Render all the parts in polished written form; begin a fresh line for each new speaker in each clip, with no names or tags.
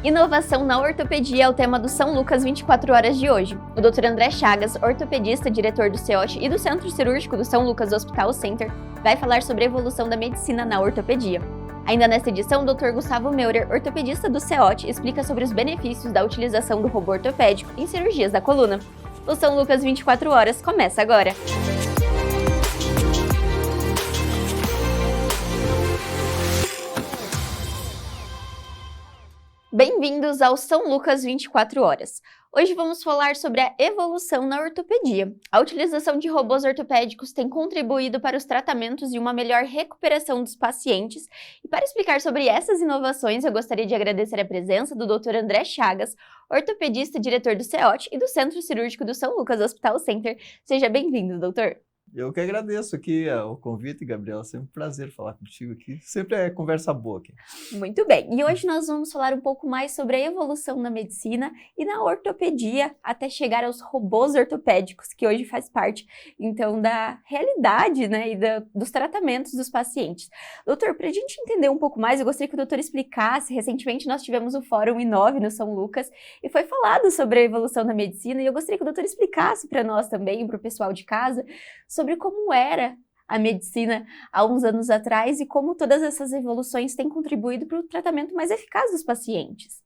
Inovação na ortopedia é o tema do São Lucas 24 horas de hoje. O Dr. André Chagas, ortopedista, diretor do CEOT e do Centro Cirúrgico do São Lucas Hospital Center, vai falar sobre a evolução da medicina na ortopedia. Ainda nesta edição, o Dr. Gustavo Meurer, ortopedista do CEOT, explica sobre os benefícios da utilização do robô ortopédico em cirurgias da coluna. O São Lucas 24 horas começa agora! Bem-vindos ao São Lucas 24 horas. Hoje vamos falar sobre a evolução na ortopedia. A utilização de robôs ortopédicos tem contribuído para os tratamentos e uma melhor recuperação dos pacientes. E para explicar sobre essas inovações, eu gostaria de agradecer a presença do Dr. André Chagas, ortopedista, diretor do CEOT e do Centro Cirúrgico do São Lucas Hospital Center. Seja bem-vindo, doutor.
Eu que agradeço aqui o convite, Gabriela. Sempre um prazer falar contigo aqui. Sempre é conversa boa aqui.
Muito bem. E hoje nós vamos falar um pouco mais sobre a evolução na medicina e na ortopedia até chegar aos robôs ortopédicos, que hoje faz parte, então, da realidade, né, e dos tratamentos dos pacientes. Doutor, para a gente entender um pouco mais, eu gostaria que o doutor explicasse. Recentemente nós tivemos o Fórum Inove no São Lucas e foi falado sobre a evolução da medicina e eu gostaria que o doutor explicasse para nós também, para o pessoal de casa, sobre como era a medicina há uns anos atrás e como todas essas evoluções têm contribuído para o tratamento mais eficaz dos pacientes.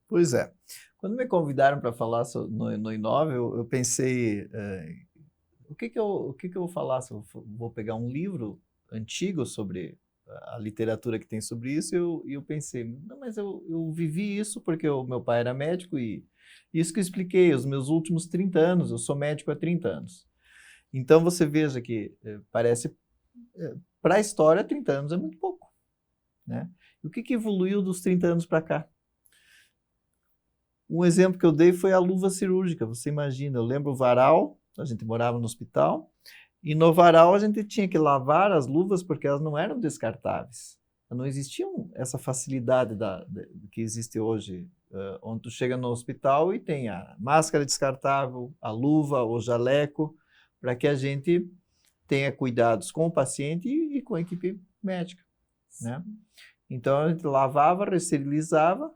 Pois é. Quando me convidaram para falar no Inove, eu pensei, o que eu vou falar? Se eu vou pegar um livro antigo sobre a literatura que tem sobre isso, e eu pensei, não, mas eu vivi isso porque o meu pai era médico e isso que eu expliquei, os meus últimos 30 anos, eu sou médico há 30 anos. Então, você veja que parece, para a história, 30 anos é muito pouco, né? E o que evoluiu dos 30 anos para cá? Um exemplo que eu dei foi a luva cirúrgica. Você imagina, eu lembro o varal, a gente morava no hospital, e no varal a gente tinha que lavar as luvas porque elas não eram descartáveis. Não existia essa facilidade que existe hoje, onde tu chega no hospital e tem a máscara descartável, a luva, o jaleco, para que a gente tenha cuidados com o paciente e com a equipe médica, né? Então, a gente lavava, resterilizava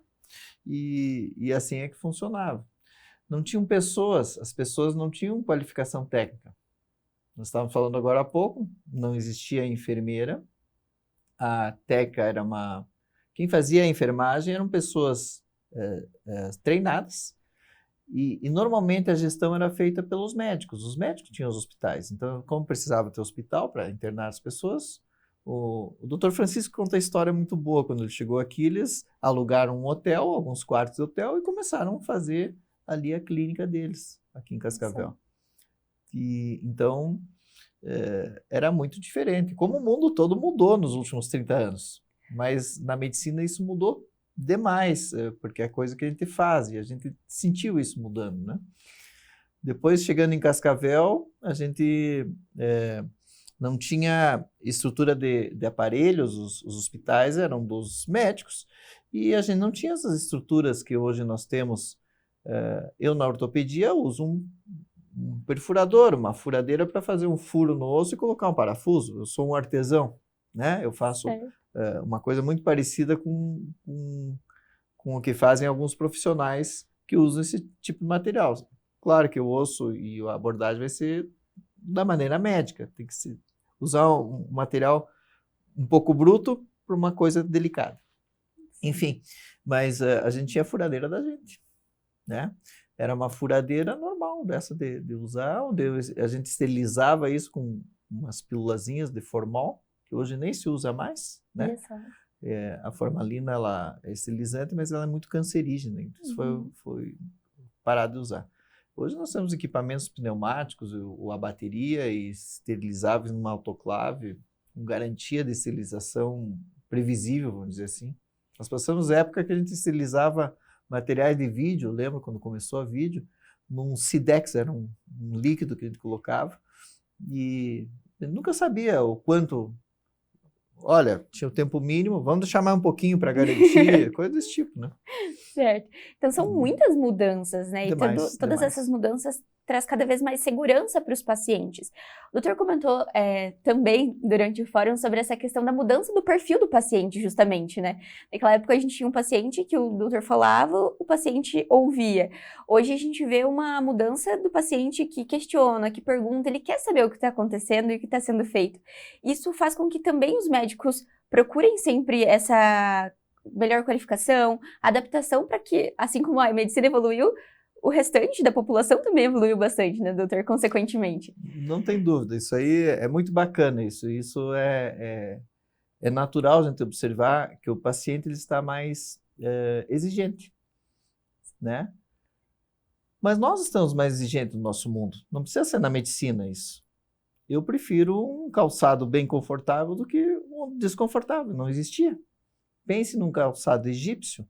e assim é que funcionava. Não tinham pessoas, as pessoas não tinham qualificação técnica. Nós estávamos falando agora há pouco, não existia enfermeira, a técnica era quem fazia a enfermagem eram pessoas treinadas, e normalmente a gestão era feita pelos médicos. Os médicos tinham os hospitais. Então, como precisava ter hospital para internar as pessoas, o Dr. Francisco conta a história muito boa. Quando ele chegou aqui, eles alugaram um hotel, alguns quartos de hotel, e começaram a fazer ali a clínica deles, aqui em Cascavel. E, então, era muito diferente. Como o mundo todo mudou nos últimos 30 anos. Mas na medicina isso mudou demais, porque é coisa que a gente faz e a gente sentiu isso mudando, né? Depois, chegando em Cascavel, a gente não tinha estrutura de aparelhos, os hospitais eram dos médicos e a gente não tinha essas estruturas que hoje nós temos. Eu, na ortopedia, uso um perfurador, uma furadeira para fazer um furo no osso e colocar um parafuso. Eu sou um artesão, né? Eu faço uma coisa muito parecida com o que fazem alguns profissionais que usam esse tipo de material. Claro que o osso e a abordagem vai ser da maneira médica, tem que usar um material um pouco bruto para uma coisa delicada. Enfim, mas a gente tinha a furadeira da gente, né? Era uma furadeira normal dessa de usar, onde a gente esterilizava isso com umas pílulazinhas de formol, que hoje nem se usa mais, né? A formalina, ela é esterilizante, mas ela é muito cancerígena, então isso foi parado de usar. Hoje nós temos equipamentos pneumáticos, a bateria e esterilizáveis numa autoclave, com garantia de esterilização previsível, vamos dizer assim. Nós passamos época que a gente esterilizava materiais de vídeo, lembro quando começou a vídeo, num Sidex, era um líquido que a gente colocava, e eu nunca sabia o quanto. Olha, tinha o tempo mínimo, vamos deixar mais um pouquinho para garantir, coisa desse tipo, né?
Certo. Então, são muitas mudanças, né? E todas
Demais.
essas mudanças traz cada vez mais segurança para os pacientes. O doutor comentou também, durante o fórum, sobre essa questão da mudança do perfil do paciente, justamente, né? Naquela época, a gente tinha um paciente que o doutor falava, o paciente ouvia. Hoje, a gente vê uma mudança do paciente que questiona, que pergunta, ele quer saber o que está acontecendo e o que está sendo feito. Isso faz com que também os médicos procurem sempre essa melhor qualificação, adaptação para que, assim como a medicina evoluiu, o restante da população também evoluiu bastante, né, doutor? Consequentemente.
Não tem dúvida, isso aí é muito bacana, isso é natural a gente observar que o paciente ele está mais exigente, né? Mas nós estamos mais exigentes no nosso mundo, não precisa ser na medicina isso. Eu prefiro um calçado bem confortável do que um desconfortável, não existia. Pense num calçado egípcio,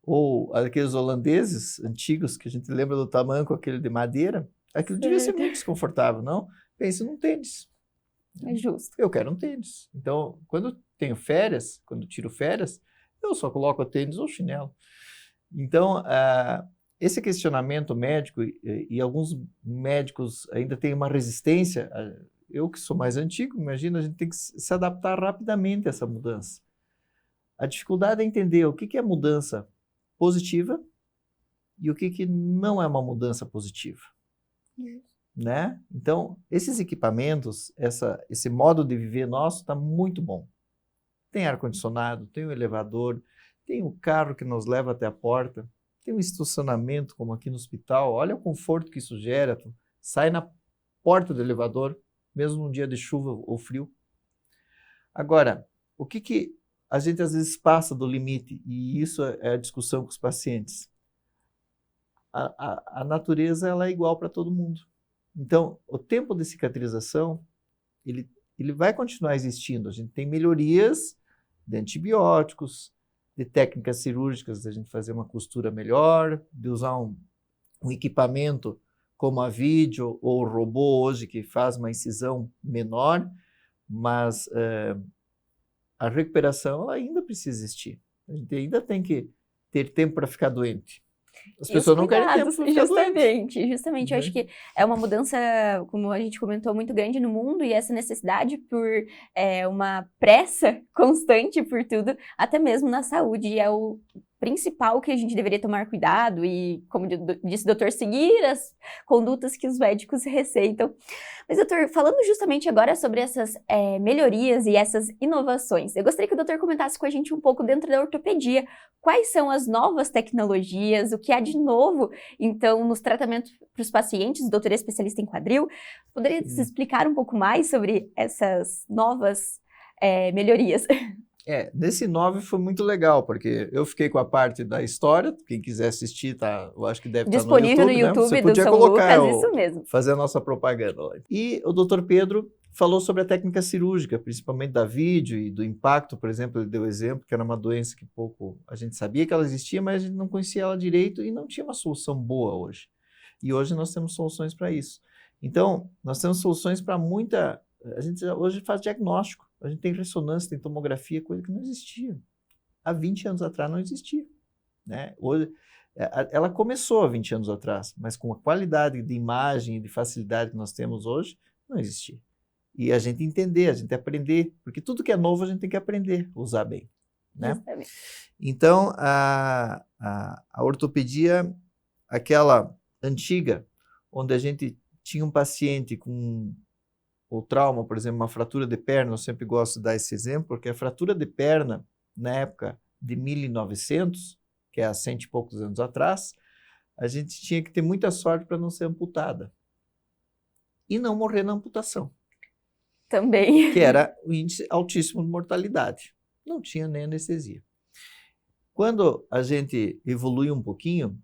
ou aqueles holandeses antigos, que a gente lembra do tamanco, aquele de madeira, aquilo devia ser muito desconfortável, não? Pense num tênis.
É justo.
Eu quero um tênis. Então, quando eu tenho férias, quando tiro férias, eu só coloco o tênis ou chinelo. Então, esse questionamento médico, e alguns médicos ainda têm uma resistência, eu que sou mais antigo, imagina, a gente tem que se adaptar rapidamente a essa mudança. A dificuldade é entender o que é mudança positiva e o que não é uma mudança positiva, né? Então, esses equipamentos, esse modo de viver nosso está muito bom. Tem ar-condicionado, tem o elevador, tem o carro que nos leva até a porta, tem um estacionamento como aqui no hospital, olha o conforto que isso gera, tu sai na porta do elevador, mesmo num dia de chuva ou frio. Agora, o que a gente às vezes passa do limite, e isso é a discussão com os pacientes. A natureza ela é igual para todo mundo. Então, o tempo de cicatrização, ele vai continuar existindo. A gente tem melhorias de antibióticos, de técnicas cirúrgicas, de a gente fazer uma costura melhor, de usar um equipamento como a vídeo ou o robô hoje, que faz uma incisão menor, mas a recuperação ela ainda precisa existir. A gente ainda tem que ter tempo para ficar doente. As pessoas não querem tempo para ficar doente.
Justamente, eu acho que é uma mudança, como a gente comentou, muito grande no mundo, e essa necessidade por uma pressa constante por tudo, até mesmo na saúde, é o principal que a gente deveria tomar cuidado e, como disse o doutor, seguir as condutas que os médicos receitam. Mas, doutor, falando justamente agora sobre essas melhorias e essas inovações, eu gostaria que o doutor comentasse com a gente um pouco dentro da ortopedia. Quais são as novas tecnologias, o que há de novo, então, nos tratamentos para os pacientes? O doutor é especialista em quadril. Poderia nos explicar um pouco mais sobre essas novas melhorias?
Nesse 9 foi muito legal, porque eu fiquei com a parte da história, quem quiser assistir, eu acho que deve
disponível
estar no YouTube,
no YouTube,
né? Você
do
podia
São
colocar,
Lucas, isso mesmo.
Fazer a nossa propaganda lá. E o Dr. Pedro falou sobre a técnica cirúrgica, principalmente da vídeo e do impacto, por exemplo, ele deu exemplo, que era uma doença que pouco a gente sabia que ela existia, mas a gente não conhecia ela direito e não tinha uma solução boa hoje. E hoje nós temos soluções para isso. Então, nós temos soluções para muita... A gente hoje faz diagnóstico, a gente tem ressonância, tem tomografia, coisa que não existia. Há 20 anos atrás não existia, né? Hoje, ela começou há 20 anos atrás, mas com a qualidade de imagem e de facilidade que nós temos hoje, não existia. E a gente entender, a gente aprender, porque tudo que é novo a gente tem que aprender a usar bem, né?
Justamente.
Então, a ortopedia, aquela antiga, onde a gente tinha um paciente com o trauma, por exemplo, uma fratura de perna, eu sempre gosto de dar esse exemplo, porque a fratura de perna, na época de 1900, que é há 100 e poucos anos atrás, a gente tinha que ter muita sorte para não ser amputada. E não morrer na amputação.
Também.
Que era o índice altíssimo de mortalidade. Não tinha nem anestesia. Quando a gente evolui um pouquinho,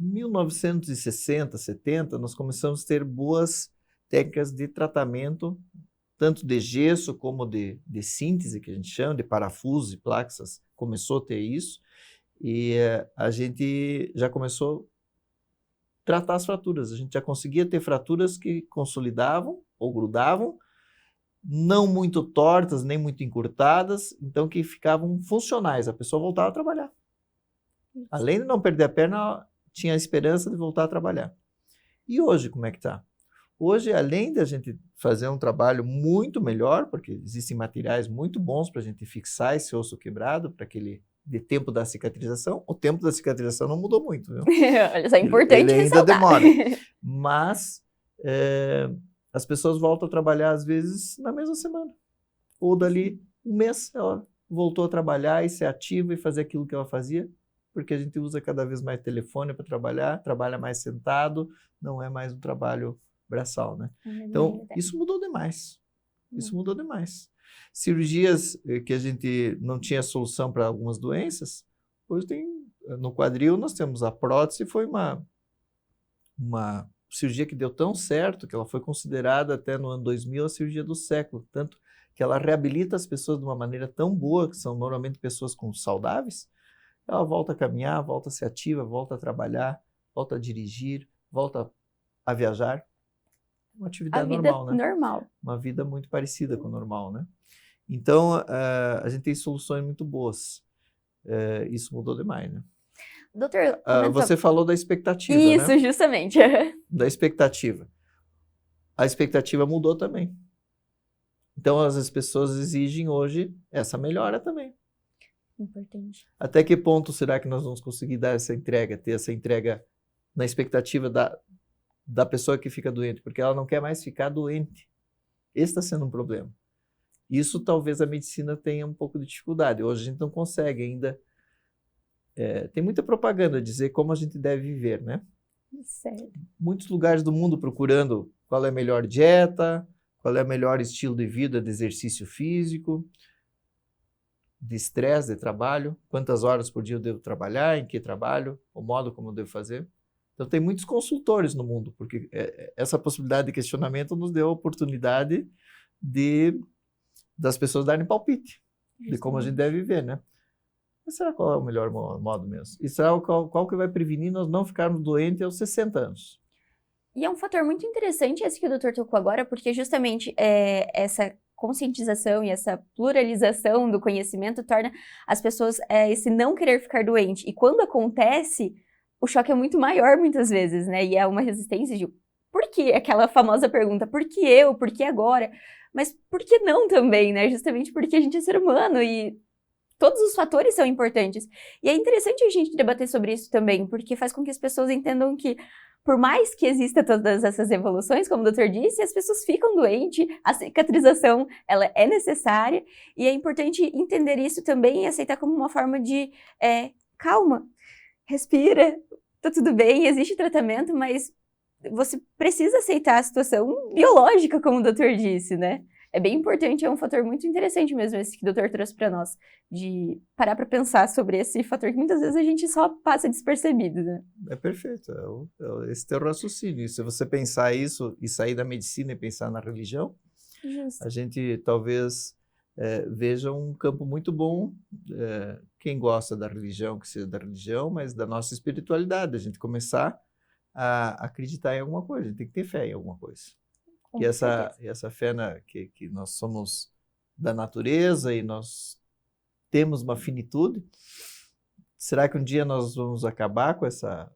em 1960, 70, nós começamos a ter boas técnicas de tratamento, tanto de gesso como de síntese, que a gente chama, de parafusos e placas, começou a ter isso, e a gente já começou a tratar as fraturas. A gente já conseguia ter fraturas que consolidavam ou grudavam, não muito tortas, nem muito encurtadas, então que ficavam funcionais, a pessoa voltava a trabalhar. Além de não perder a perna, tinha a esperança de voltar a trabalhar. E hoje, como é que está? Hoje, além de a gente fazer um trabalho muito melhor, porque existem materiais muito bons para a gente fixar esse osso quebrado, para aquele de tempo da cicatrização, o tempo da cicatrização não mudou muito, viu?
Olha, isso é importante
ele ainda
ressaltar.
demora. Mas as pessoas voltam a trabalhar, às vezes, na mesma semana. Ou dali um mês, ela voltou a trabalhar e ser ativa e fazer aquilo que ela fazia, porque a gente usa cada vez mais telefone para trabalhar, trabalha mais sentado, não é mais um trabalho braçal, né? Então, isso mudou demais. Isso mudou demais. Cirurgias que a gente não tinha solução para algumas doenças, hoje tem, no quadril nós temos a prótese, foi uma cirurgia que deu tão certo que ela foi considerada até no ano 2000 a cirurgia do século, tanto que ela reabilita as pessoas de uma maneira tão boa, que são normalmente pessoas saudáveis, ela volta a caminhar, volta a ser ativa, volta a trabalhar, volta a dirigir, volta a viajar. Uma atividade normal, né?
Normal.
Uma vida muito parecida com o normal, né? Então, a gente tem soluções muito boas. Isso mudou demais, né?
Doutor,
você falou da expectativa,
isso,
né?
Justamente.
Da expectativa. A expectativa mudou também. Então, as pessoas exigem hoje essa melhora também.
Importante.
Até que ponto será que nós vamos conseguir dar essa entrega, ter essa entrega na expectativa da pessoa que fica doente? Porque ela não quer mais ficar doente. Esse está sendo um problema. Isso talvez a medicina tenha um pouco de dificuldade. Hoje a gente não consegue ainda. Tem muita propaganda a dizer como a gente deve viver, né?
Certo.
Muitos lugares do mundo procurando qual é a melhor dieta, qual é o melhor estilo de vida, de exercício físico, de estresse, de trabalho, quantas horas por dia eu devo trabalhar, em que trabalho, o modo como eu devo fazer. Então tem muitos consultores no mundo, porque essa possibilidade de questionamento nos deu a oportunidade das pessoas darem palpite de como a gente deve viver, né? Mas será qual é o melhor modo mesmo? E será qual que vai prevenir nós não ficarmos doentes aos 60 anos?
E é um fator muito interessante esse que o doutor tocou agora, porque justamente essa conscientização e essa pluralização do conhecimento torna as pessoas esse não querer ficar doente. E quando acontece, o choque é muito maior muitas vezes, né? E é uma resistência de por que? Aquela famosa pergunta, por que eu? Por que agora? Mas por que não também, né? Justamente porque a gente é ser humano e todos os fatores são importantes. E é interessante a gente debater sobre isso também, porque faz com que as pessoas entendam que, por mais que exista todas essas evoluções, como o doutor disse, as pessoas ficam doentes, a cicatrização ela é necessária, e é importante entender isso também e aceitar como uma forma de calma, respira, tá tudo bem, existe tratamento, mas você precisa aceitar a situação biológica, como o doutor disse, né? É bem importante, é um fator muito interessante mesmo esse que o doutor trouxe para nós, de parar para pensar sobre esse fator que muitas vezes a gente só passa despercebido, né?
É perfeito, esse teu raciocínio. Se você pensar isso e sair da medicina e pensar na religião,
Justo.
A gente talvez veja um campo muito bom. Quem gosta da religião, que seja da religião, mas da nossa espiritualidade, a gente começar a acreditar em alguma coisa, a gente tem que ter fé em alguma coisa. E essa fé que nós somos da natureza e nós temos uma finitude, será que um dia nós vamos acabar com essa...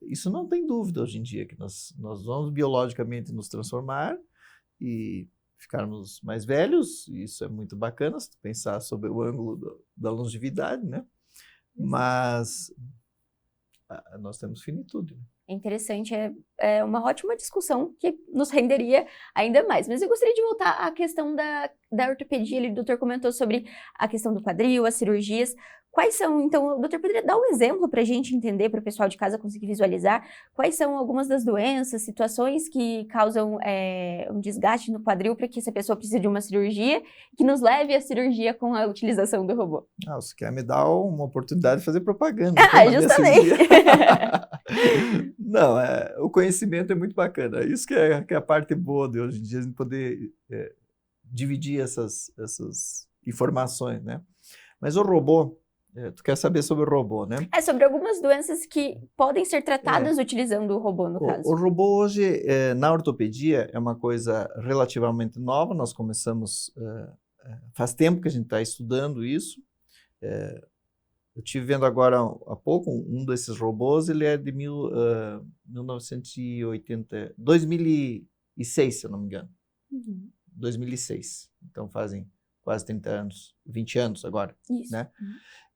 Isso não tem dúvida hoje em dia, que nós vamos biologicamente nos transformar e ficarmos mais velhos, e isso é muito bacana, se tu pensar sobre o ângulo da longevidade, né? Mas nós temos finitude.
É interessante, é uma ótima discussão que nos renderia ainda mais. Mas eu gostaria de voltar à questão da ortopedia. O doutor comentou sobre a questão do quadril, as cirurgias. Quais são, então, o doutor poderia dar um exemplo para a gente entender, para o pessoal de casa conseguir visualizar, quais são algumas das doenças, situações que causam um desgaste no quadril para que essa pessoa precise de uma cirurgia, que nos leve à cirurgia com a utilização do robô?
Você quer me dar uma oportunidade de fazer propaganda.
Justamente!
Não, o conhecimento é muito bacana. Isso que é a parte boa de hoje em dia, a gente poder dividir essas informações, né? Mas o robô, tu quer saber sobre o robô, né?
Sobre algumas doenças que podem ser tratadas utilizando o robô, no caso.
O robô hoje, na ortopedia, é uma coisa relativamente nova. Nós começamos, faz tempo que a gente está estudando isso. eu estive vendo agora há pouco, um desses robôs, ele é de 1980, 2006, se eu não me engano. 2006. Então fazem quase 30 anos, 20 anos agora.
Isso.
Né?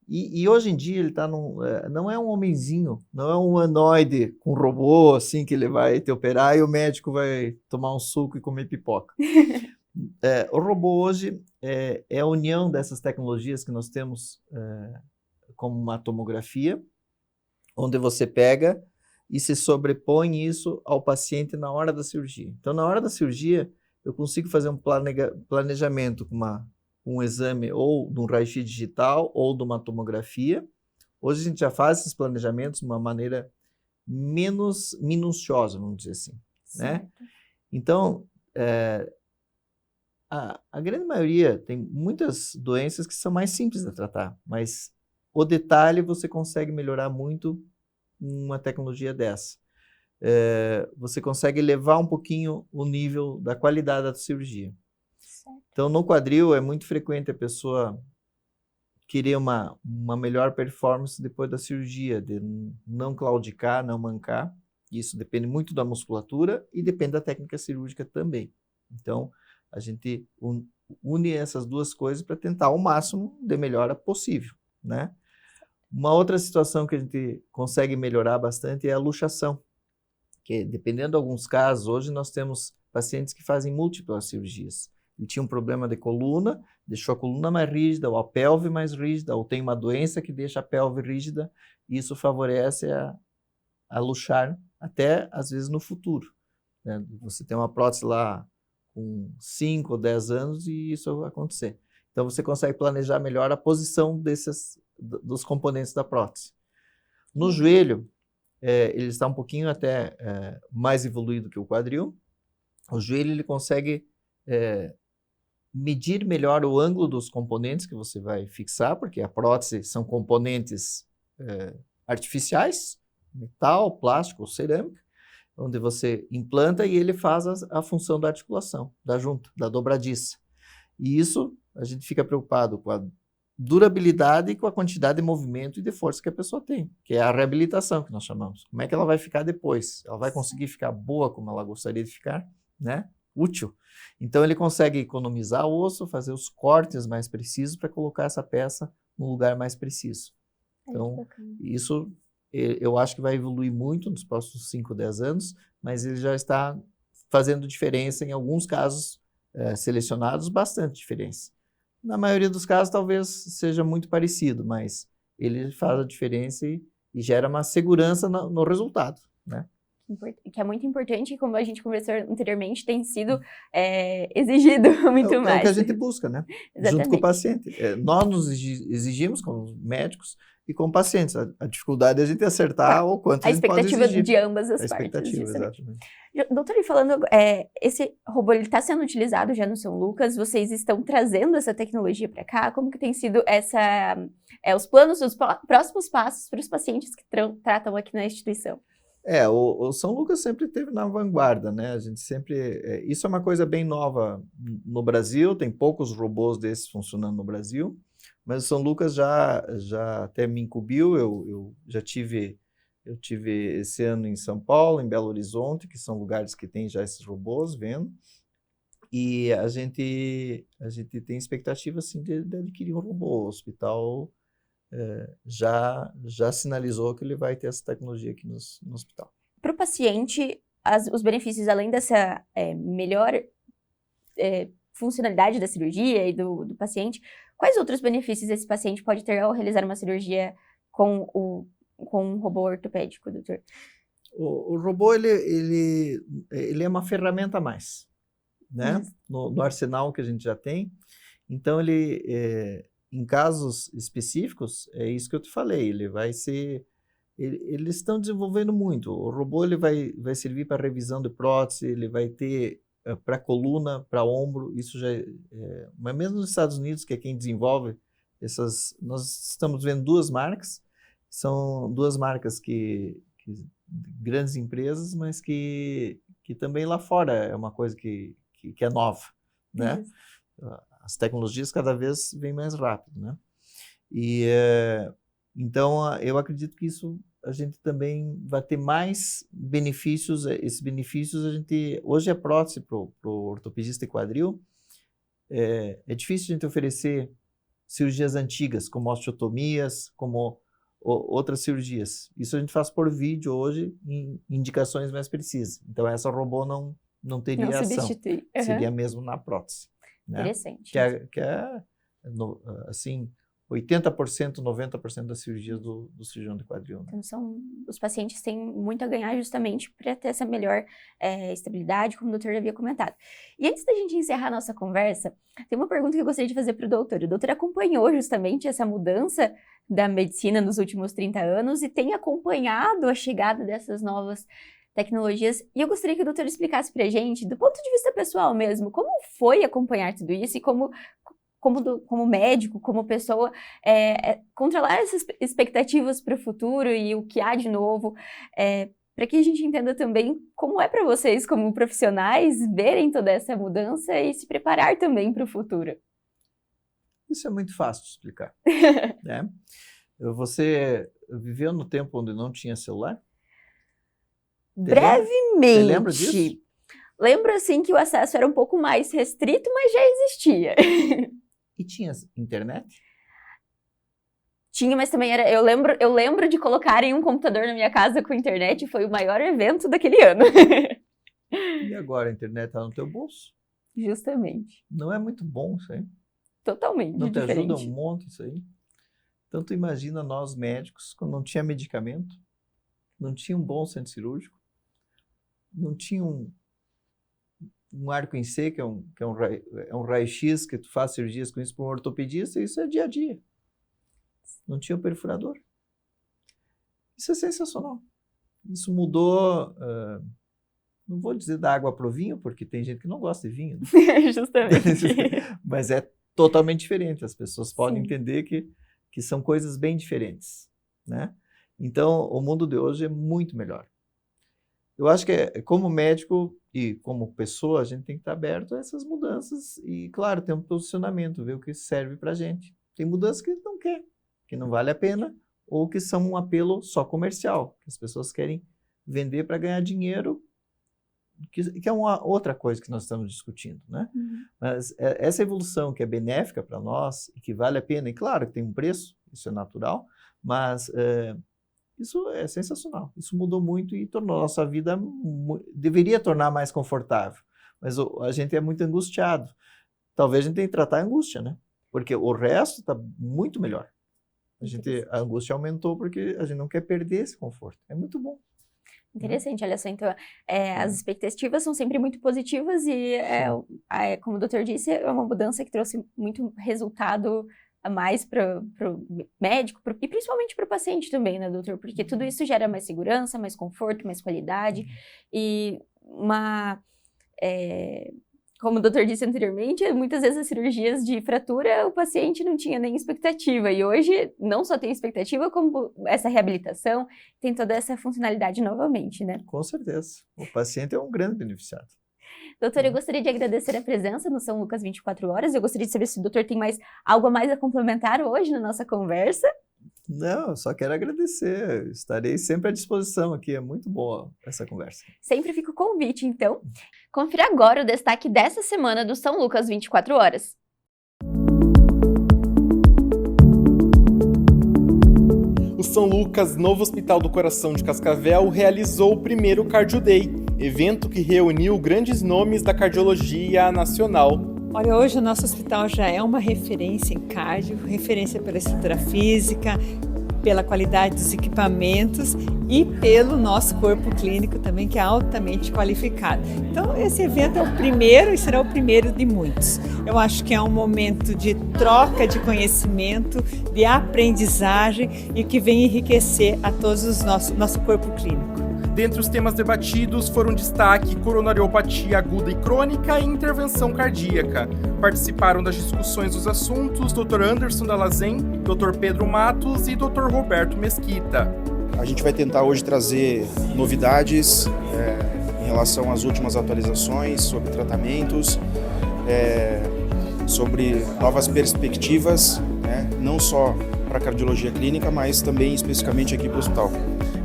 E hoje em dia ele tá não é um homenzinho, não é um humanoide com robô assim que ele vai te operar e o médico vai tomar um suco e comer pipoca. O robô hoje é a união dessas tecnologias que nós temos, como uma tomografia, onde você pega e se sobrepõe isso ao paciente na hora da cirurgia. Então, na hora da cirurgia, eu consigo fazer um planejamento com um exame ou de um raio-x digital ou de uma tomografia. Hoje a gente já faz esses planejamentos de uma maneira menos minuciosa, vamos dizer assim. Né? Então, a grande maioria tem muitas doenças que são mais simples de tratar, mas o detalhe você consegue melhorar muito uma tecnologia dessa. Você consegue elevar um pouquinho o nível da qualidade da cirurgia. Certo. Então, no quadril, é muito frequente a pessoa querer uma melhor performance depois da cirurgia, de não claudicar, não mancar. Isso depende muito da musculatura e depende da técnica cirúrgica também. Então, a gente une essas duas coisas para tentar o máximo de melhora possível, né? Uma outra situação que a gente consegue melhorar bastante é a luxação, que dependendo de alguns casos, hoje nós temos pacientes que fazem múltiplas cirurgias. Ele tinha um problema de coluna, deixou a coluna mais rígida, ou a pelve mais rígida, ou tem uma doença que deixa a pelve rígida, e isso favorece a luxar até, às vezes, no futuro. Né? Você tem uma prótese lá com 5 ou 10 anos e isso vai acontecer. Então, você consegue planejar melhor a posição dos componentes da prótese. No joelho, ele está um pouquinho até mais evoluído que o quadril. O joelho ele consegue medir melhor o ângulo dos componentes que você vai fixar, porque a prótese são componentes artificiais, metal, plástico ou cerâmica, onde você implanta e ele faz a função da articulação, da junta, da dobradiça. E isso a gente fica preocupado com a durabilidade e com a quantidade de movimento e de força que a pessoa tem, que é a reabilitação que nós chamamos. Como é que ela vai ficar depois? Ela vai conseguir ficar boa como ela gostaria de ficar, né? Útil. Então ele consegue economizar o osso, fazer os cortes mais precisos para colocar essa peça no lugar mais preciso. Então, isso eu acho que vai evoluir muito nos próximos 5, 10 anos, mas ele já está fazendo diferença em alguns casos selecionados, bastante diferença. Na maioria dos casos, talvez seja muito parecido, mas ele faz a diferença e gera uma segurança no resultado, né?
Que é muito importante e, como a gente conversou anteriormente, tem sido exigido muito mais.
É o que a gente busca, né? Junto com o paciente. Nós nos exigimos como médicos e como pacientes. A dificuldade é a gente acertar o quanto a gente pode exigir.
A expectativa de ambas as partes.
A expectativa, exatamente.
Doutor, e falando, esse robô está sendo utilizado já no São Lucas, vocês estão trazendo essa tecnologia para cá? Como que tem sido os planos, os próximos passos para os pacientes que tratam aqui na instituição?
O São Lucas sempre esteve na vanguarda, né? A gente sempre... isso é uma coisa bem nova no Brasil, tem poucos robôs desses funcionando no Brasil, mas o São Lucas já até me incumbiu, eu tive esse ano em São Paulo, em Belo Horizonte, que são lugares que tem já esses robôs vendo, e a gente tem expectativa, assim, de adquirir um robô. O hospital já sinalizou que ele vai ter essa tecnologia aqui no hospital.
Para o paciente, os benefícios, além dessa melhor funcionalidade da cirurgia e do paciente, quais outros benefícios esse paciente pode ter ao realizar uma cirurgia com um robô ortopédico, doutor?
O robô, ele é uma ferramenta a mais, né? No arsenal que a gente já tem. Então, em casos específicos, é isso que eu te falei, eles estão desenvolvendo muito. O robô ele vai servir para revisão de prótese, ele vai ter para coluna, para ombro, isso já mas mesmo nos Estados Unidos, que é quem desenvolve nós estamos vendo duas marcas, são duas marcas que grandes empresas, mas que também lá fora é uma coisa que é nova, né? As tecnologias cada vez vêm mais rápido, né? Então, eu acredito que isso a gente também vai ter mais benefícios. Esses benefícios a gente... Hoje a prótese para o ortopedista de quadril, é difícil a gente oferecer cirurgias antigas, como osteotomias, como outras cirurgias. Isso a gente faz por vídeo hoje, em indicações mais precisas. Então, essa robô não teria
Não
ação.
substitui.
Seria mesmo na prótese. Né?
Interessante.
Que é assim, 80%, 90% das cirurgias do cirurgião de quadril. Né?
Então, os pacientes têm muito a ganhar justamente para ter essa melhor estabilidade, como o doutor havia comentado. E antes da gente encerrar a nossa conversa, tem uma pergunta que eu gostaria de fazer para o doutor. O doutor acompanhou justamente essa mudança da medicina nos últimos 30 anos e tem acompanhado a chegada dessas novas tecnologias. E eu gostaria que o doutor explicasse para a gente, do ponto de vista pessoal mesmo, como foi acompanhar tudo isso e como médico, como pessoa, controlar essas expectativas para o futuro e o que há de novo, para que a gente entenda também como é para vocês, como profissionais, verem toda essa mudança e se preparar também para o futuro.
Isso é muito fácil de explicar. Né? Você viveu no tempo onde não tinha celular?
Brevemente.
Você lembra disso?
Lembro, assim, que o acesso era um pouco mais restrito, mas já existia.
E tinha internet?
Tinha, mas também era... Eu lembro de colocarem um computador na minha casa com internet, foi o maior evento daquele ano.
E agora a internet está no teu bolso?
Justamente.
Não é muito bom isso aí?
Totalmente
Não te
diferente.
ajuda um monte isso aí? Então tu imagina nós médicos, quando não tinha medicamento, não tinha um bom centro cirúrgico, não tinha um arco em C, que é um raio-x, que tu faz cirurgias com isso para um ortopedista, isso é dia a dia. Não tinha o perfurador. Isso é sensacional. Isso mudou, não vou dizer da água para o vinho, porque tem gente que não gosta de vinho. Né?
Justamente.
Mas é totalmente diferente. As pessoas podem
Sim.
entender que são coisas bem diferentes. Né? Então, o mundo de hoje é muito melhor. Eu acho que como médico e como pessoa, a gente tem que estar aberto a essas mudanças e, claro, ter um posicionamento, ver o que serve para a gente. Tem mudanças que não quer, que não vale a pena, ou que são um apelo só comercial, que as pessoas querem vender para ganhar dinheiro, que é uma outra coisa que nós estamos discutindo, né?
Uhum.
Mas essa evolução que é benéfica para nós e que vale a pena, e claro que tem um preço, isso é natural, mas isso é sensacional. Isso mudou muito e tornou a nossa vida, deveria tornar mais confortável, mas a gente é muito angustiado. Talvez a gente tenha que tratar a angústia, né? Porque o resto está muito melhor. A angústia aumentou porque a gente não quer perder esse conforto. É muito bom.
Interessante, olha só, então, as expectativas são sempre muito positivas e, como o doutor disse, é uma mudança que trouxe muito resultado a mais para o médico e principalmente para o paciente também, né, doutor? Porque tudo isso gera mais segurança, mais conforto, mais qualidade e como o doutor disse anteriormente, muitas vezes as cirurgias de fratura, o paciente não tinha nem expectativa. E hoje, não só tem expectativa, como essa reabilitação, tem toda essa funcionalidade novamente, né?
Com certeza. O paciente é um grande beneficiado.
Doutor, eu gostaria de agradecer a presença no São Lucas 24 Horas. Eu gostaria de saber se o doutor tem algo a mais a complementar hoje na nossa conversa.
Não, só quero agradecer. Estarei sempre à disposição aqui. É muito boa essa conversa.
Sempre fica o convite, então. Confira agora o destaque dessa semana do São Lucas 24 Horas.
O São Lucas Novo Hospital do Coração de Cascavel realizou o primeiro Cardio Day, evento que reuniu grandes nomes da cardiologia nacional.
Olha, hoje o nosso hospital já é uma referência em cardio, referência pela estrutura física, pela qualidade dos equipamentos e pelo nosso corpo clínico também, que é altamente qualificado. Então, esse evento é o primeiro e será o primeiro de muitos. Eu acho que é um momento de troca de conhecimento, de aprendizagem e que vem enriquecer a todos nosso corpo clínico.
Dentre os temas debatidos foram destaque coronariopatia aguda e crônica e intervenção cardíaca. Participaram das discussões dos assuntos Dr. Anderson Dalazen, Dr. Pedro Matos e Dr. Roberto Mesquita.
A gente vai tentar hoje trazer novidades em relação às últimas atualizações sobre tratamentos, sobre novas perspectivas, né? Não só para para a cardiologia clínica, mas também especificamente aqui para o hospital.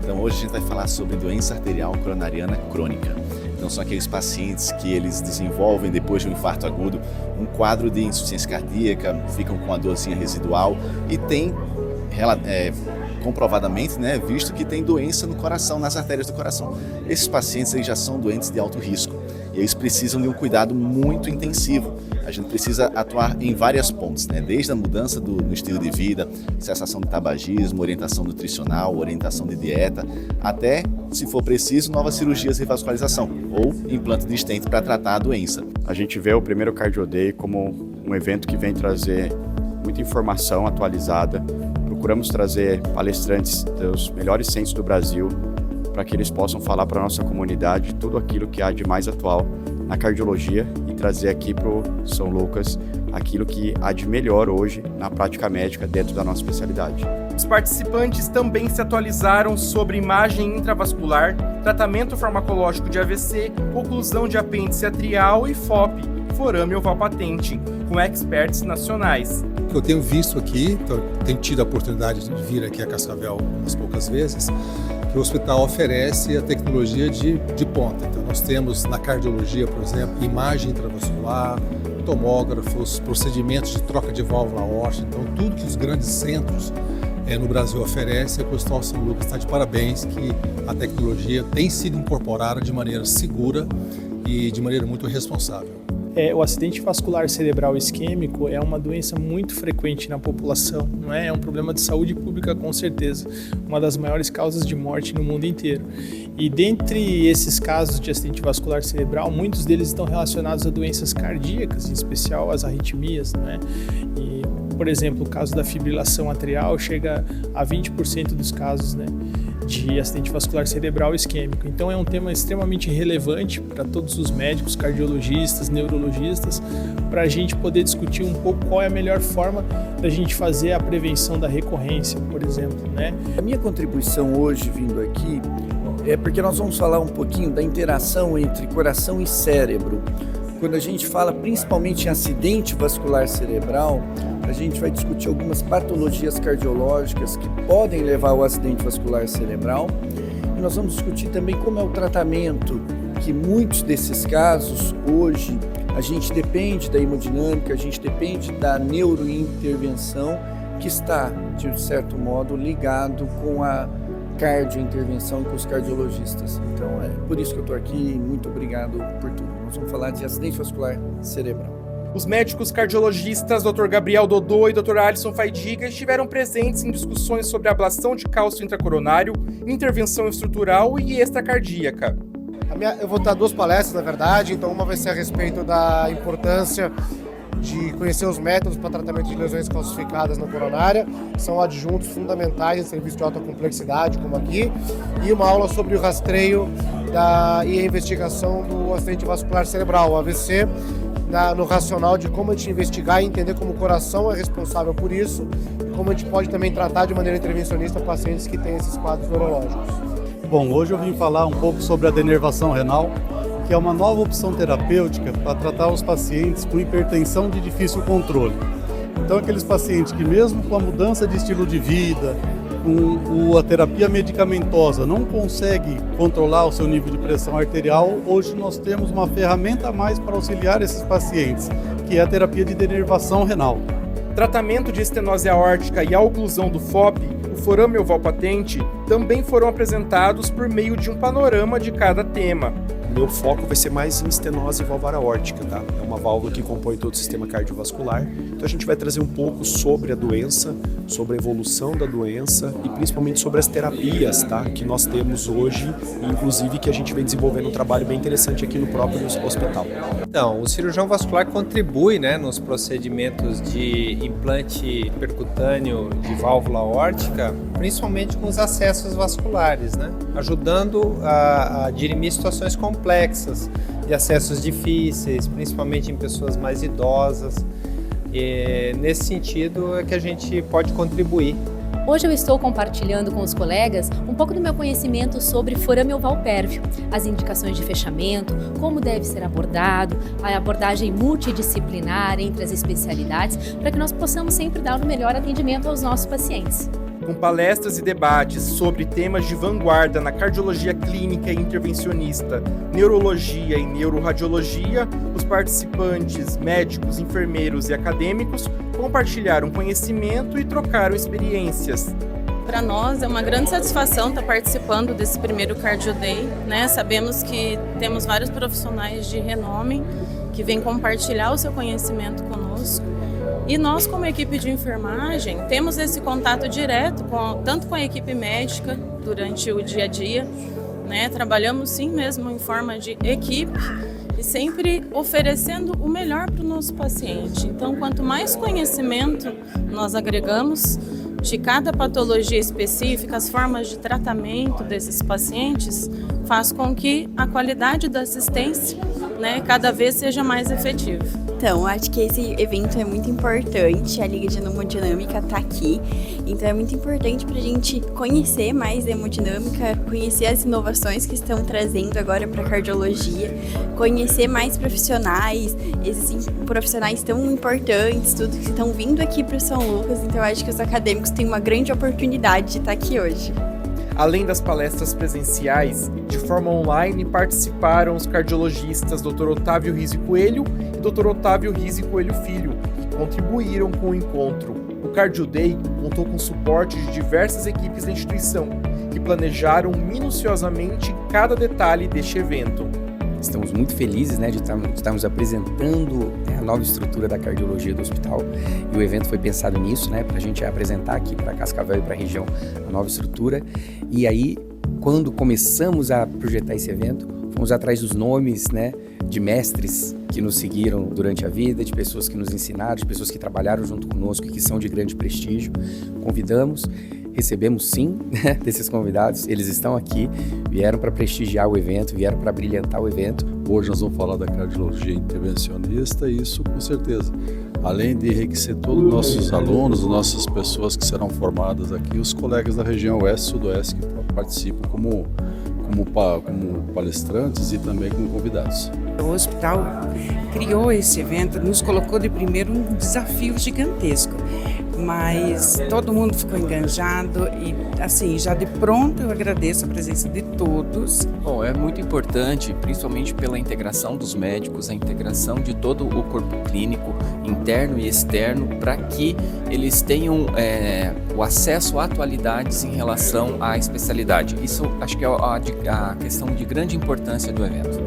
Então hoje a gente vai falar sobre doença arterial coronariana crônica. Então são aqueles pacientes que eles desenvolvem depois de um infarto agudo um quadro de insuficiência cardíaca, ficam com a dorzinha residual e tem comprovadamente, né, visto que tem doença no coração, nas artérias do coração. Esses pacientes aí já são doentes de alto risco e eles precisam de um cuidado muito intensivo. A gente precisa atuar em várias pontes, né? Desde a mudança no estilo de vida, cessação de tabagismo, orientação nutricional, orientação de dieta, até, se for preciso, novas cirurgias de revascularização ou implante de stent para tratar a doença.
A gente vê o primeiro Cardio Day como um evento que vem trazer muita informação atualizada. Procuramos trazer palestrantes dos melhores centros do Brasil para que eles possam falar para a nossa comunidade tudo aquilo que há de mais atual na cardiologia e trazer aqui para o São Lucas aquilo que há de melhor hoje na prática médica dentro da nossa especialidade.
Os participantes também se atualizaram sobre imagem intravascular, tratamento farmacológico de AVC, oclusão de apêndice atrial e FOP, forame oval patente, com experts nacionais.
O que eu tenho visto aqui, tenho tido a oportunidade de vir aqui a Cascavel umas poucas vezes, que o hospital oferece a tecnologia de ponta. Então nós temos na cardiologia, por exemplo, imagem intravascular, tomógrafos, procedimentos de troca de válvula aórtica. Então tudo que os grandes centros no Brasil oferecem, o Hospital São Lucas está de parabéns que a tecnologia tem sido incorporada de maneira segura e de maneira muito responsável.
O acidente vascular cerebral isquêmico é uma doença muito frequente na população, não é? É um problema de saúde pública, com certeza, uma das maiores causas de morte no mundo inteiro. E dentre esses casos de acidente vascular cerebral, muitos deles estão relacionados a doenças cardíacas, em especial as arritmias, não é? E, por exemplo, o caso da fibrilação atrial chega a 20% dos casos, né, de acidente vascular cerebral isquêmico. Então é um tema extremamente relevante para todos os médicos, cardiologistas, neurologistas, para a gente poder discutir um pouco qual é a melhor forma da gente fazer a prevenção da recorrência, por exemplo, né?
A minha contribuição hoje vindo aqui é porque nós vamos falar um pouquinho da interação entre coração e cérebro. Quando a gente fala principalmente em acidente vascular cerebral, a gente vai discutir algumas patologias cardiológicas que podem levar ao acidente vascular cerebral. E nós vamos discutir também como é o tratamento, que muitos desses casos hoje a gente depende da hemodinâmica, a gente depende da neurointervenção, que está, de certo modo, ligado com a cardiointervenção com os cardiologistas. Então é por isso que eu estou aqui. Muito obrigado por tudo. Nós vamos falar de acidente vascular cerebral.
Os médicos cardiologistas Dr. Gabriel Dodô e Dr. Alisson Faidiga estiveram presentes em discussões sobre ablação de cálcio intracoronário, intervenção estrutural e extracardíaca.
Eu vou dar duas palestras, na verdade. Então uma vai ser a respeito da importância de conhecer os métodos para tratamento de lesões calcificadas na coronária, que são adjuntos fundamentais em serviços de alta complexidade, como aqui, e uma aula sobre o rastreio e a investigação do acidente vascular cerebral, o AVC, no racional de como a gente investigar e entender como o coração é responsável por isso e como a gente pode também tratar de maneira intervencionista pacientes que têm esses quadros neurológicos.
Bom, hoje eu vim falar um pouco sobre a denervação renal, que é uma nova opção terapêutica para tratar os pacientes com hipertensão de difícil controle. Então, aqueles pacientes que mesmo com a mudança de estilo de vida, com a terapia medicamentosa, não consegue controlar o seu nível de pressão arterial, hoje nós temos uma ferramenta a mais para auxiliar esses pacientes, que é a terapia de denervação renal.
Tratamento de estenose aórtica e a oclusão do FOP, o forame oval patente, também foram apresentados por meio de um panorama de cada tema.
Meu foco vai ser mais em estenose valvar aórtica, tá? É uma válvula que compõe todo o sistema cardiovascular. Então a gente vai trazer um pouco sobre a doença, sobre a evolução da doença e principalmente sobre as terapias, tá? Que nós temos hoje, inclusive que a gente vem desenvolvendo um trabalho bem interessante aqui no próprio hospital.
Então, o cirurgião vascular contribui, né, nos procedimentos de implante percutâneo de válvula aórtica, principalmente com os acessos vasculares, né? Ajudando a dirimir situações complexas de acessos difíceis, principalmente em pessoas mais idosas. E nesse sentido é que a gente pode contribuir
Hoje eu estou compartilhando com os colegas um pouco do meu conhecimento sobre forame oval pérvio, as indicações de fechamento, como deve ser abordado, a abordagem multidisciplinar entre as especialidades, para que nós possamos sempre dar o melhor atendimento aos nossos pacientes.
Com palestras e debates sobre temas de vanguarda na cardiologia clínica e intervencionista, neurologia e neuroradiologia, os participantes, médicos, enfermeiros e acadêmicos compartilharam conhecimento e trocaram experiências.
Para nós é uma grande satisfação estar participando desse primeiro Cardio Day, né? Sabemos que temos vários profissionais de renome que vêm compartilhar o seu conhecimento conosco. E nós, como equipe de enfermagem, temos esse contato direto tanto com a equipe médica durante o dia a dia, né? Trabalhamos sim mesmo em forma de equipe e sempre oferecendo o melhor para o nosso paciente. Então, quanto mais conhecimento nós agregamos de cada patologia específica, as formas de tratamento desses pacientes, faz com que a qualidade da assistência, né, cada vez seja mais efetiva.
Então, acho que esse evento é muito importante, a Liga de Hemodinâmica está aqui, então é muito importante para a gente conhecer mais da hemodinâmica, conhecer as inovações que estão trazendo agora para a cardiologia, conhecer mais profissionais, esses profissionais tão importantes, tudo que estão vindo aqui para São Lucas, então eu acho que os acadêmicos têm uma grande oportunidade de estar aqui hoje.
Além das palestras presenciais, de forma online participaram os cardiologistas Dr. Otávio Rizzi Coelho e Dr. Otávio Rizzi Coelho Filho, que contribuíram com o encontro. O Cardio Day contou com o suporte de diversas equipes da instituição, que planejaram minuciosamente cada detalhe deste evento.
Estamos muito felizes, né, de estarmos apresentando a nova estrutura da cardiologia do hospital, e o evento foi pensado nisso, né, para a gente apresentar aqui para Cascavel e para a região a nova estrutura. E aí, quando começamos a projetar esse evento, fomos atrás dos nomes, né, de mestres que nos seguiram durante a vida, de pessoas que nos ensinaram, de pessoas que trabalharam junto conosco e que são de grande prestígio. Convidamos, recebemos sim, né, desses convidados, eles estão aqui, vieram para prestigiar o evento, vieram para brilhantar o evento.
Hoje nós vamos falar da cardiologia intervencionista e isso com certeza, além de enriquecer todos os nossos alunos, as nossas pessoas que serão formadas aqui, os colegas da região oeste e sudoeste que participam como palestrantes e também como convidados.
O hospital criou esse evento, nos colocou de primeiro um desafio gigantesco, mas todo mundo ficou enganjado e, assim, já de pronto eu agradeço a presença de todos.
Bom, é muito importante, principalmente pela integração dos médicos, a integração de todo o corpo clínico, interno e externo, para que eles tenham o acesso a atualidades em relação à especialidade. Isso acho que é a questão de grande importância do evento.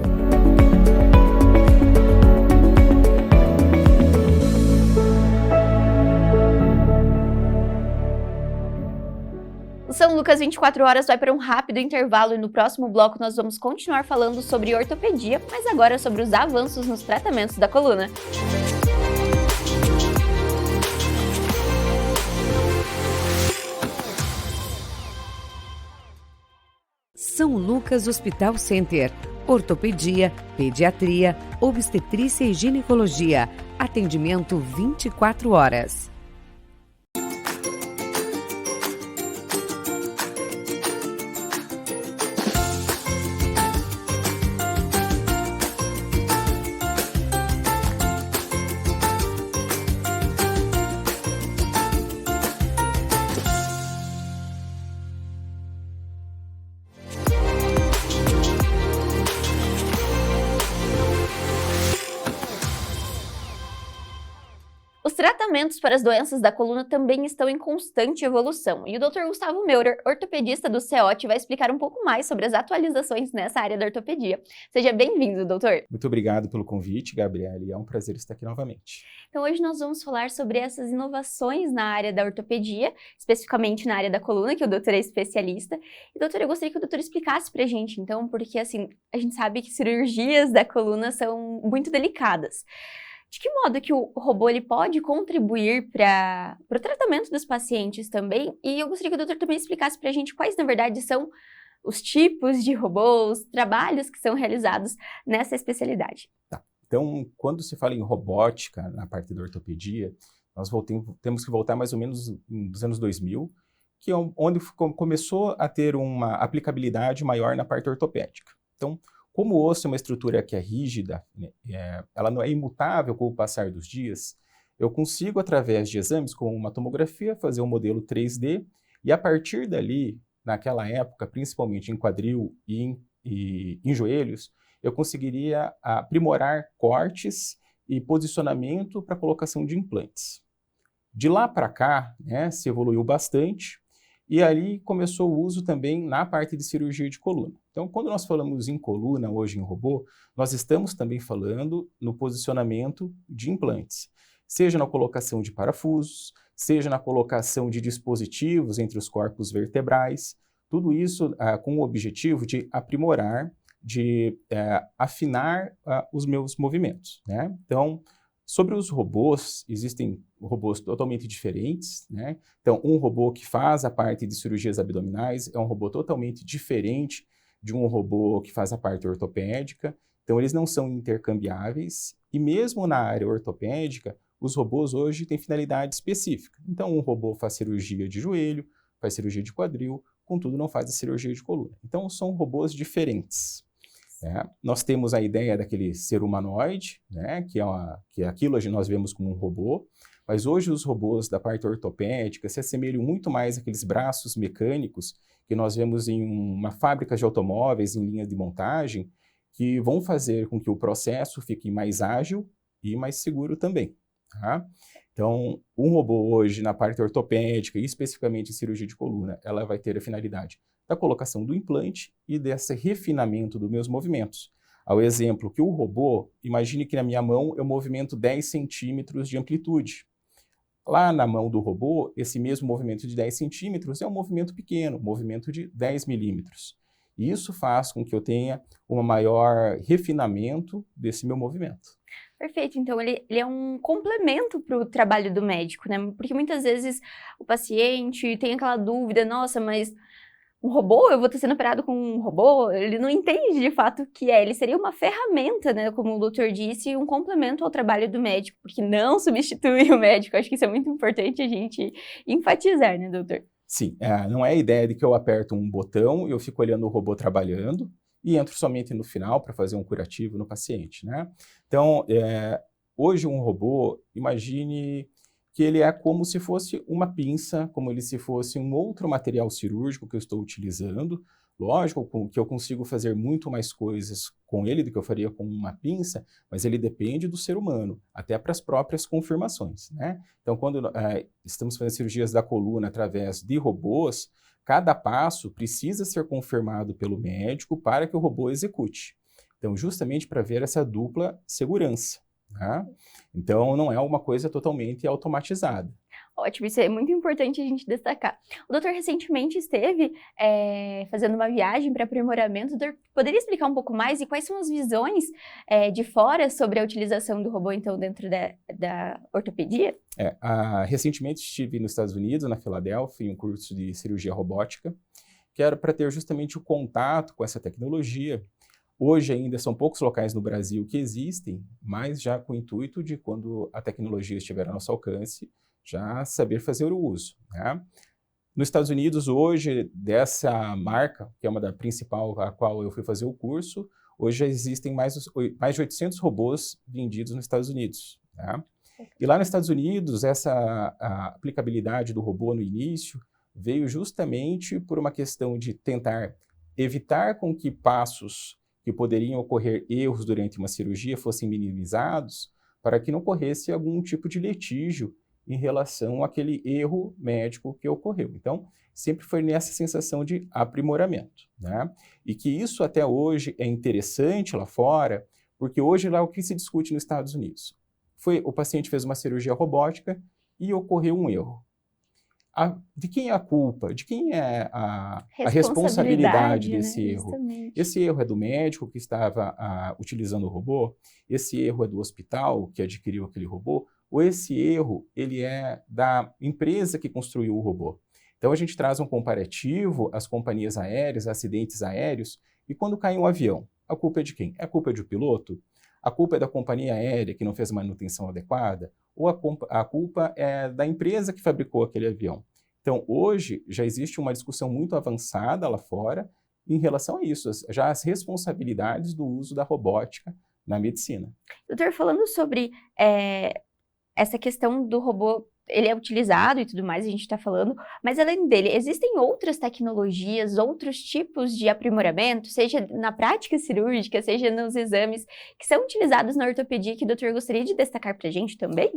O São Lucas 24 Horas vai para um rápido intervalo e no próximo bloco nós vamos continuar falando sobre ortopedia, mas agora sobre os avanços nos tratamentos da coluna.
São Lucas Hospital Center. Ortopedia, pediatria, obstetrícia e ginecologia. Atendimento 24 horas.
Os tratamentos para as doenças da coluna também estão em constante evolução, e o Dr. Gustavo Meurer, ortopedista do CEOT, vai explicar um pouco mais sobre as atualizações nessa área da ortopedia. Seja bem-vindo, doutor!
Muito obrigado pelo convite, Gabriele, é um prazer estar aqui novamente.
Então hoje nós vamos falar sobre essas inovações na área da ortopedia, especificamente na área da coluna, que o doutor é especialista. E doutor, eu gostaria que o doutor explicasse pra gente, então, porque assim, a gente sabe que cirurgias da coluna são muito delicadas. De que modo que o robô ele pode contribuir para o tratamento dos pacientes também? E eu gostaria que o doutor também explicasse para a gente quais, na verdade, são os tipos de robôs, trabalhos que são realizados nessa especialidade.
Tá. Então, quando se fala em robótica, na parte da ortopedia, nós temos que voltar mais ou menos nos anos 2000, que é onde começou a ter uma aplicabilidade maior na parte ortopédica. Então, como o osso é uma estrutura que é rígida, né, ela não é imutável com o passar dos dias, eu consigo, através de exames como uma tomografia, fazer um modelo 3D e, a partir dali, naquela época, principalmente em quadril e em joelhos, eu conseguiria aprimorar cortes e posicionamento para colocação de implantes. De lá para cá, né, se evoluiu bastante e ali começou o uso também na parte de cirurgia de coluna. Então, quando nós falamos em coluna, hoje em robô, nós estamos também falando no posicionamento de implantes, seja na colocação de parafusos, seja na colocação de dispositivos entre os corpos vertebrais, tudo isso com o objetivo de aprimorar, de afinar os meus movimentos, né? Então, sobre os robôs, existem robôs totalmente diferentes, né? Então, um robô que faz a parte de cirurgias abdominais é um robô totalmente diferente de um robô que faz a parte ortopédica. Então, eles não são intercambiáveis e mesmo na área ortopédica, os robôs hoje têm finalidade específica. Então, um robô faz cirurgia de joelho, faz cirurgia de quadril, contudo, não faz a cirurgia de coluna. Então, são robôs diferentes. Nós temos a ideia daquele ser humanoide, né, que é aquilo que nós vemos como um robô, mas hoje os robôs da parte ortopédica se assemelham muito mais àqueles braços mecânicos que nós vemos em uma fábrica de automóveis, em linha de montagem, que vão fazer com que o processo fique mais ágil e mais seguro também. Tá? Então, um robô hoje na parte ortopédica, e especificamente em cirurgia de coluna, ela vai ter a finalidade da colocação do implante e desse refinamento dos meus movimentos. Ao exemplo que o robô, imagine que na minha mão eu movimento 10 centímetros de amplitude. Lá na mão do robô, esse mesmo movimento de 10 centímetros é um movimento pequeno, um movimento de 10 milímetros. E isso faz com que eu tenha um maior refinamento desse meu movimento.
Perfeito, então ele é um complemento para o trabalho do médico, né? Porque muitas vezes o paciente tem aquela dúvida, nossa, mas um robô, eu vou estar sendo operado com um robô? Ele não entende de fato o que é, ele seria uma ferramenta, né? Como o doutor disse, um complemento ao trabalho do médico, porque não substitui o médico. Acho que isso é muito importante a gente enfatizar, né, doutor?
Sim, não é a ideia de que eu aperto um botão e eu fico olhando o robô trabalhando e entro somente no final para fazer um curativo no paciente, né? Então, hoje um robô, imagine que ele é como se fosse uma pinça, como se fosse um outro material cirúrgico que eu estou utilizando. Lógico que eu consigo fazer muito mais coisas com ele do que eu faria com uma pinça, mas ele depende do ser humano, até para as próprias confirmações, né? Então, quando estamos fazendo cirurgias da coluna através de robôs, cada passo precisa ser confirmado pelo médico para que o robô execute. Então, justamente para ver essa dupla segurança. Tá? Então, não é uma coisa totalmente automatizada.
Ótimo, isso é muito importante a gente destacar. O doutor recentemente esteve fazendo uma viagem para aprimoramento. O doutor poderia explicar um pouco mais e quais são as visões de fora sobre a utilização do robô, então, dentro da ortopedia?
Recentemente estive nos Estados Unidos, na Filadélfia, em um curso de cirurgia robótica, que era para ter justamente o contato com essa tecnologia. Hoje ainda são poucos locais no Brasil que existem, mas já com o intuito de, quando a tecnologia estiver ao nosso alcance, já saber fazer o uso, né? Nos Estados Unidos, hoje, dessa marca, que é uma da principal a qual eu fui fazer o curso, hoje já existem mais de 800 robôs vendidos nos Estados Unidos, né? E lá nos Estados Unidos, a aplicabilidade do robô no início veio justamente por uma questão de tentar evitar com que passos que poderiam ocorrer erros durante uma cirurgia fossem minimizados, para que não ocorresse algum tipo de litígio em relação àquele erro médico que ocorreu. Então, sempre foi nessa sensação de aprimoramento, né? E que isso até hoje é interessante lá fora, porque hoje lá o que se discute nos Estados Unidos? O paciente fez uma cirurgia robótica e ocorreu um erro. De quem é a culpa? De quem é a responsabilidade desse erro?
Justamente.
Esse erro é do médico que estava utilizando o robô? Esse erro é do hospital que adquiriu aquele robô? Ou esse erro ele é da empresa que construiu o robô? Então a gente traz um comparativo às companhias aéreas, acidentes aéreos, e quando cai um avião, a culpa é de quem? É a culpa do piloto? A culpa é da companhia aérea que não fez manutenção adequada? Ou a culpa é da empresa que fabricou aquele avião? Então, hoje, já existe uma discussão muito avançada lá fora em relação a isso, já as responsabilidades do uso da robótica na medicina.
Doutor, falando sobre essa questão do robô, ele é utilizado e tudo mais, a gente está falando, mas além dele, existem outras tecnologias, outros tipos de aprimoramento, seja na prática cirúrgica, seja nos exames, que são utilizados na ortopedia, que o doutor gostaria de destacar para a gente também?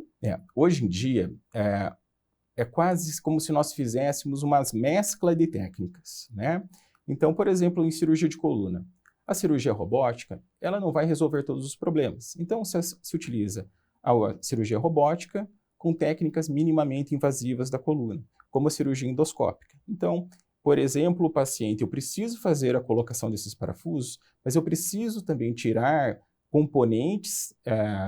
Hoje em dia, é quase como se nós fizéssemos uma mescla de técnicas, né? Então, por exemplo, em cirurgia de coluna, a cirurgia robótica, ela não vai resolver todos os problemas. Então, se utiliza a cirurgia robótica com técnicas minimamente invasivas da coluna, como a cirurgia endoscópica. Então, por exemplo, o paciente, eu preciso fazer a colocação desses parafusos, mas eu preciso também tirar componentes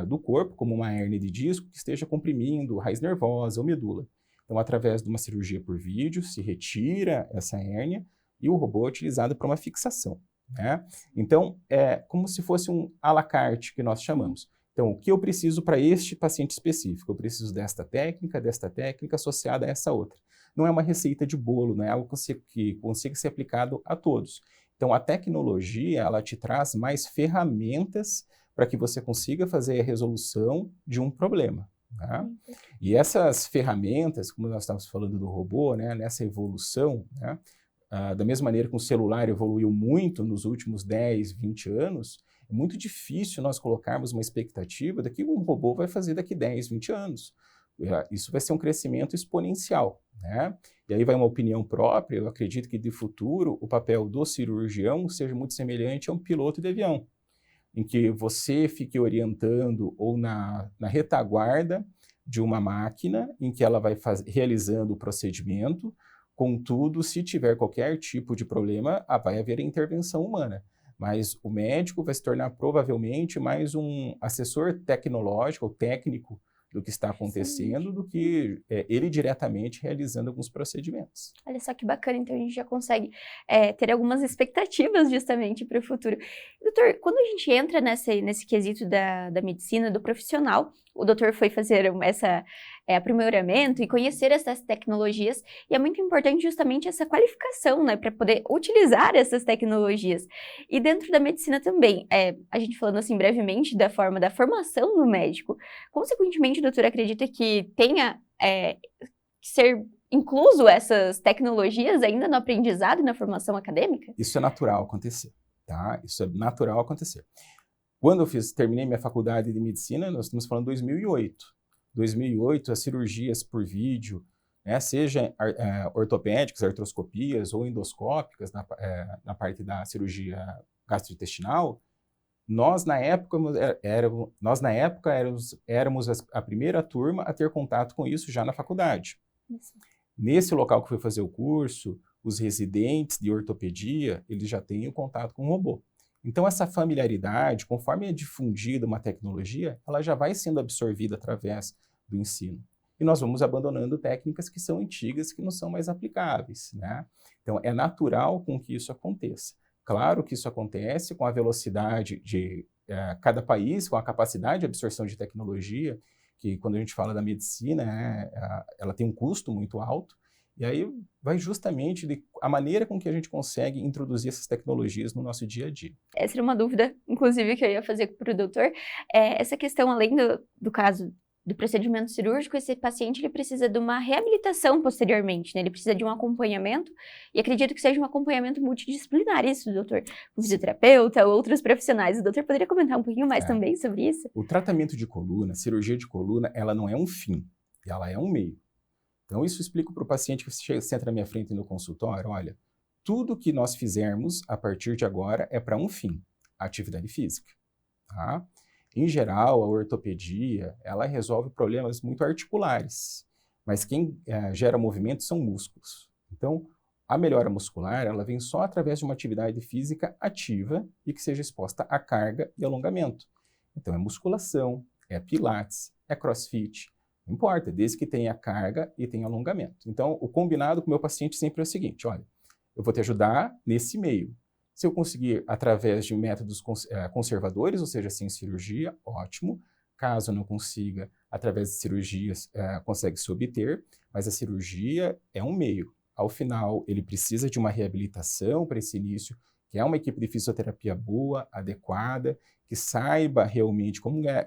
do corpo, como uma hérnia de disco, que esteja comprimindo raiz nervosa ou medula. Então, através de uma cirurgia por vídeo, se retira essa hérnia e o robô é utilizado para uma fixação, né? Então, é como se fosse um à la carte que nós chamamos. Então, o que eu preciso para este paciente específico? Eu preciso desta técnica associada a essa outra. Não é uma receita de bolo, não é algo que consiga ser aplicado a todos. Então, a tecnologia, ela te traz mais ferramentas para que você consiga fazer a resolução de um problema. Né? E essas ferramentas, como nós estávamos falando do robô, né, nessa evolução, né, da mesma maneira que o celular evoluiu muito nos últimos 10, 20 anos, é muito difícil nós colocarmos uma expectativa do que um robô vai fazer daqui 10, 20 anos. Isso vai ser um crescimento exponencial, né? E aí vai uma opinião própria, eu acredito que de futuro o papel do cirurgião seja muito semelhante a um piloto de avião, em que você fique orientando ou na retaguarda de uma máquina em que ela vai realizando o procedimento. Contudo, se tiver qualquer tipo de problema, vai haver intervenção humana. Mas o médico vai se tornar provavelmente mais um assessor tecnológico ou técnico do que está acontecendo, do que ele diretamente realizando alguns procedimentos.
Olha só que bacana, então a gente já consegue ter algumas expectativas justamente para o futuro. Doutor, quando a gente entra nesse quesito da medicina, do profissional, o doutor foi fazer esse aprimoramento e conhecer essas tecnologias, e é muito importante justamente essa qualificação, né, para poder utilizar essas tecnologias. E dentro da medicina também, a gente falando assim brevemente da formação do médico, consequentemente o doutor acredita que tenha que ser incluso essas tecnologias ainda no aprendizado e na formação acadêmica?
Isso é natural acontecer, tá? Isso é natural acontecer. Quando eu terminei minha faculdade de medicina, nós estamos falando de 2008. 2008, as cirurgias por vídeo, né, seja ortopédicas, artroscopias ou endoscópicas na parte da cirurgia gastrointestinal, nós na época éramos a primeira turma a ter contato com isso já na faculdade.
Isso.
Nesse local que eu fui fazer o curso, os residentes de ortopedia, eles já têm o contato com o robô. Então, essa familiaridade, conforme é difundida uma tecnologia, ela já vai sendo absorvida através do ensino. E nós vamos abandonando técnicas que são antigas, que não são mais aplicáveis, né? Então, é natural com que isso aconteça. Claro que isso acontece com a velocidade de cada país, com a capacidade de absorção de tecnologia, que quando a gente fala da medicina, ela tem um custo muito alto, e aí vai justamente a maneira com que a gente consegue introduzir essas tecnologias no nosso dia a dia.
Essa era uma dúvida, inclusive, que eu ia fazer para o doutor. Essa questão, além do caso do procedimento cirúrgico, esse paciente ele precisa de uma reabilitação posteriormente, né? Ele precisa de um acompanhamento, e acredito que seja um acompanhamento multidisciplinar, isso, doutor? Um fisioterapeuta, outros profissionais. O doutor poderia comentar um pouquinho mais também sobre isso?
O tratamento de coluna, cirurgia de coluna, ela não é um fim, ela é um meio. Então, isso eu explico para o paciente que senta na minha frente no consultório, olha, tudo que nós fizermos a partir de agora é para um fim, a atividade física, tá? Em geral, a ortopedia, ela resolve problemas muito articulares, mas quem gera movimento são músculos. Então, a melhora muscular, ela vem só através de uma atividade física ativa e que seja exposta a carga e alongamento. Então, é musculação, é pilates, é crossfit, não importa, desde que tenha carga e tenha alongamento. Então, o combinado com o meu paciente sempre é o seguinte, olha, eu vou te ajudar nesse meio. Se eu conseguir, através de métodos conservadores, ou seja, sem cirurgia, ótimo. caso não consiga, através de cirurgias, consegue se obter, mas a cirurgia é um meio. Ao final, ele precisa de uma reabilitação para esse início, que é uma equipe de fisioterapia boa, adequada, que saiba realmente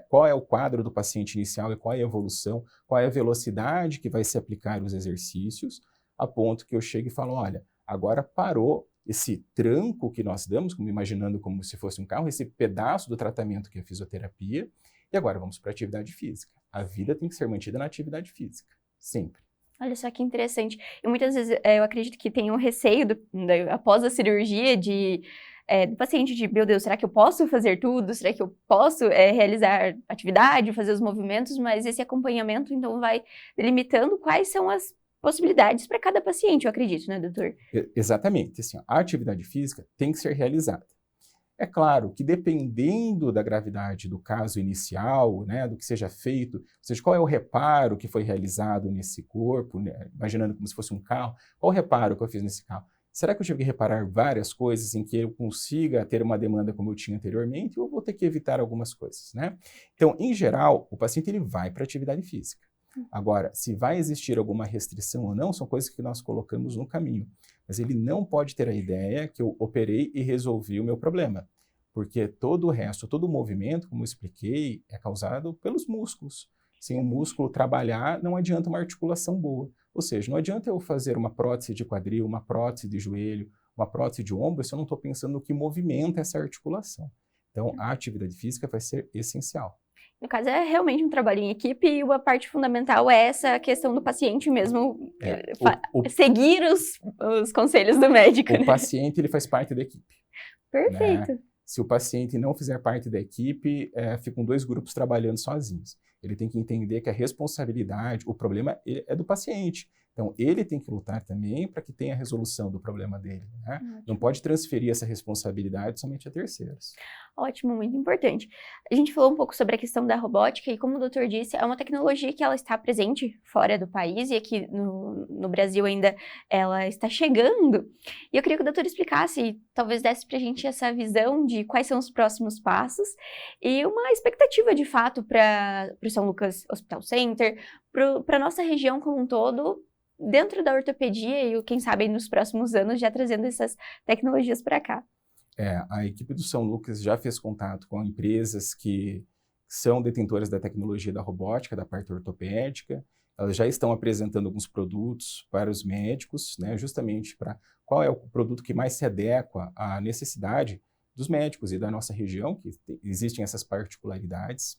qual é o quadro do paciente inicial e qual é a evolução, qual é a velocidade que vai se aplicar os exercícios, a ponto que eu chego e falo, olha, agora parou esse tranco que nós damos, imaginando como se fosse um carro, esse pedaço do tratamento que é a fisioterapia, e agora vamos para a atividade física. A vida tem que ser mantida na atividade física, sempre.
Olha só que interessante. E muitas vezes eu acredito que tem um receio após a cirurgia do paciente de, meu Deus, será que eu posso fazer tudo? Será que eu posso realizar atividade, fazer os movimentos? Mas esse acompanhamento, então, vai delimitando quais são as possibilidades para cada paciente, eu acredito, né, doutor?
Exatamente. Assim, a atividade física tem que ser realizada. É claro que dependendo da gravidade do caso inicial, né, do que seja feito, ou seja, qual é o reparo que foi realizado nesse corpo, né, imaginando como se fosse um carro, qual o reparo que eu fiz nesse carro? Será que eu tive que reparar várias coisas em que eu consiga ter uma demanda como eu tinha anteriormente, ou vou ter que evitar algumas coisas, né? Então, em geral, o paciente ele vai para a atividade física. Agora, se vai existir alguma restrição ou não, são coisas que nós colocamos no caminho. Mas ele não pode ter a ideia que eu operei e resolvi o meu problema. Porque todo o resto, todo o movimento, como eu expliquei, é causado pelos músculos. Sem o músculo trabalhar, não adianta uma articulação boa. Ou seja, não adianta eu fazer uma prótese de quadril, uma prótese de joelho, uma prótese de ombro, se eu não estou pensando no que movimenta essa articulação. Então, a atividade física vai ser essencial.
No caso, é realmente um trabalho em equipe e uma parte fundamental é essa questão do paciente mesmo, seguir os conselhos do médico.
O paciente ele faz parte da equipe.
Perfeito.
Né? Se o paciente não fizer parte da equipe, ficam 2 grupos trabalhando sozinhos. Ele tem que entender que a responsabilidade, o problema é do paciente. Então, ele tem que lutar também para que tenha a resolução do problema dele. Né? Não pode transferir essa responsabilidade somente a terceiros.
Ótimo, muito importante. A gente falou um pouco sobre a questão da robótica e, como o doutor disse, é uma tecnologia que ela está presente fora do país e aqui no Brasil ainda ela está chegando. E eu queria que o doutor explicasse, talvez desse para a gente essa visão de quais são os próximos passos e uma expectativa, de fato, para o São Lucas Hospital Center, para a nossa região como um todo, dentro da ortopedia e, quem sabe, nos próximos anos já trazendo essas tecnologias para cá.
A equipe do São Lucas já fez contato com empresas que são detentoras da tecnologia da robótica, da parte ortopédica. Elas já estão apresentando alguns produtos para os médicos, né, justamente para qual é o produto que mais se adequa à necessidade dos médicos e da nossa região, que existem essas particularidades.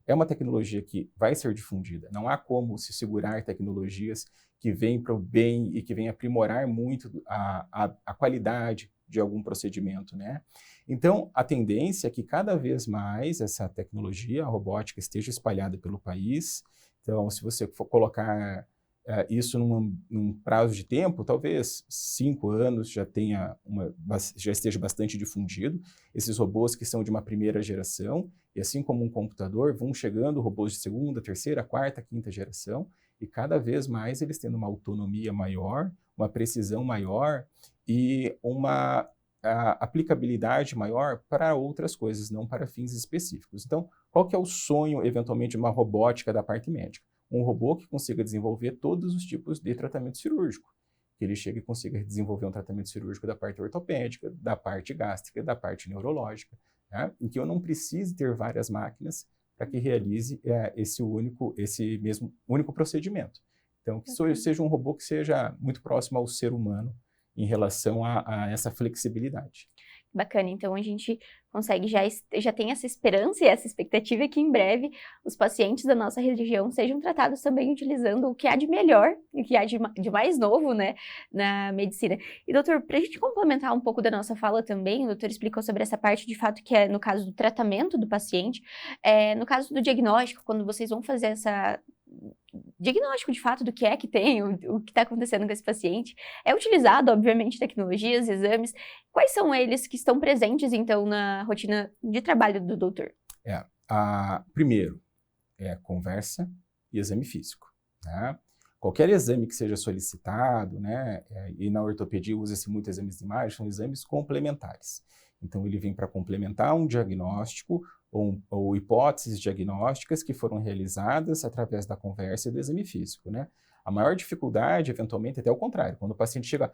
É uma tecnologia que vai ser difundida. Não há como se segurar tecnologias que vêm para o bem e que vêm aprimorar muito a qualidade de algum procedimento, né? Então, a tendência é que cada vez mais essa tecnologia, a robótica, esteja espalhada pelo país. Então, se você for colocar isso num prazo de tempo, talvez 5 anos já esteja bastante difundido. Esses robôs que são de uma primeira geração, e assim como um computador, vão chegando robôs de segunda, terceira, quarta, quinta geração, e cada vez mais eles tendo uma autonomia maior, uma precisão maior e uma aplicabilidade maior para outras coisas, não para fins específicos. Então, qual que é o sonho, eventualmente, de uma robótica da parte médica? Um robô que consiga desenvolver todos os tipos de tratamento cirúrgico. Que ele chegue e consiga desenvolver um tratamento cirúrgico da parte ortopédica, da parte gástrica, da parte neurológica, né? Em que eu não precise ter várias máquinas para que realize esse mesmo único procedimento. Então, que seja um robô que seja muito próximo ao ser humano em relação a essa flexibilidade.
Bacana, então a gente consegue, já tem essa esperança e essa expectativa que em breve os pacientes da nossa região sejam tratados também utilizando o que há de melhor e o que há de mais novo, né, na medicina. E doutor, para a gente complementar um pouco da nossa fala também, o doutor explicou sobre essa parte de fato que é no caso do tratamento do paciente, no caso do diagnóstico, quando vocês vão fazer essa diagnóstico de fato do que é que tem, o que está acontecendo com esse paciente. É utilizado, obviamente, tecnologias, exames. Quais são eles que estão presentes, então, na rotina de trabalho do doutor?
Primeiro, conversa e exame físico. Né? Qualquer exame que seja solicitado, né, e na ortopedia usa-se muito exames de imagem, são exames complementares. Então, ele vem para complementar um diagnóstico ou hipóteses diagnósticas que foram realizadas através da conversa e do exame físico, né? A maior dificuldade, eventualmente, é até o contrário. Quando o paciente chega,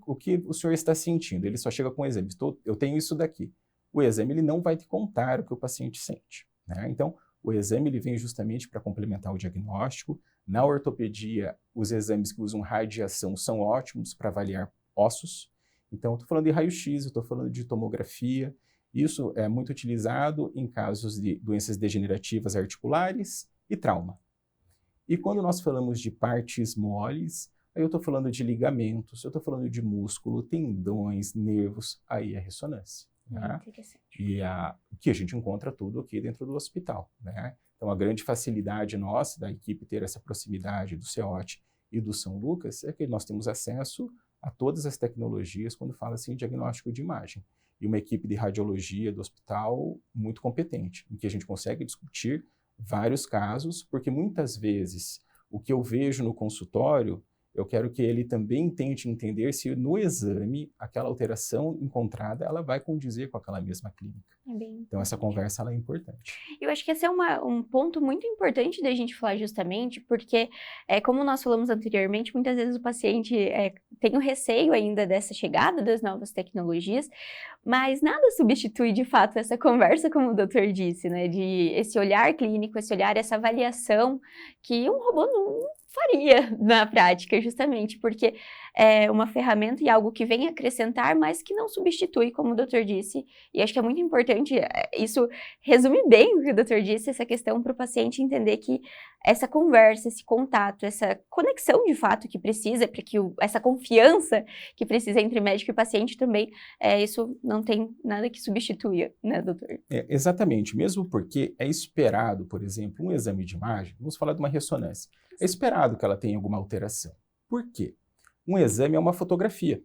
o que o senhor está sentindo? Ele só chega com o exame. Eu tenho isso daqui. O exame ele não vai te contar o que o paciente sente, né? Então, o exame ele vem justamente para complementar o diagnóstico. Na ortopedia, os exames que usam radiação são ótimos para avaliar ossos. Então, estou falando de raio-x, estou falando de tomografia. Isso é muito utilizado em casos de doenças degenerativas articulares e trauma. E quando nós falamos de partes moles, aí eu estou falando de ligamentos, eu estou falando de músculo, tendões, nervos, aí é ressonância. Né? E que a gente encontra tudo aqui dentro do hospital. Né? Então, a grande facilidade nossa, da equipe ter essa proximidade do CEOT e do São Lucas, é que nós temos acesso a todas as tecnologias quando fala-se em diagnóstico de imagem. E uma equipe de radiologia do hospital muito competente, em que a gente consegue discutir vários casos, porque muitas vezes o que eu vejo no consultório, eu quero que ele também tente entender se no exame aquela alteração encontrada ela vai condizer com aquela mesma clínica. Então essa conversa ela é importante.
Eu acho que esse é um ponto muito importante da gente falar justamente, porque como nós falamos anteriormente, muitas vezes o paciente tem o receio ainda dessa chegada das novas tecnologias, mas nada substitui de fato essa conversa, como o doutor disse, né, de esse olhar clínico, esse olhar, essa avaliação que um robô não faria na prática, justamente porque é uma ferramenta e algo que vem acrescentar, mas que não substitui, como o doutor disse, e acho que é muito importante, isso resume bem o que o doutor disse, essa questão para o paciente entender que essa conversa, esse contato, essa conexão de fato que precisa, para que essa confiança que precisa entre médico e paciente também, isso não tem nada que substitua, né, doutor?
Exatamente, mesmo porque é esperado, por exemplo, um exame de imagem, vamos falar de uma ressonância, é esperado que ela tenha alguma alteração. Por quê? Um exame é uma fotografia.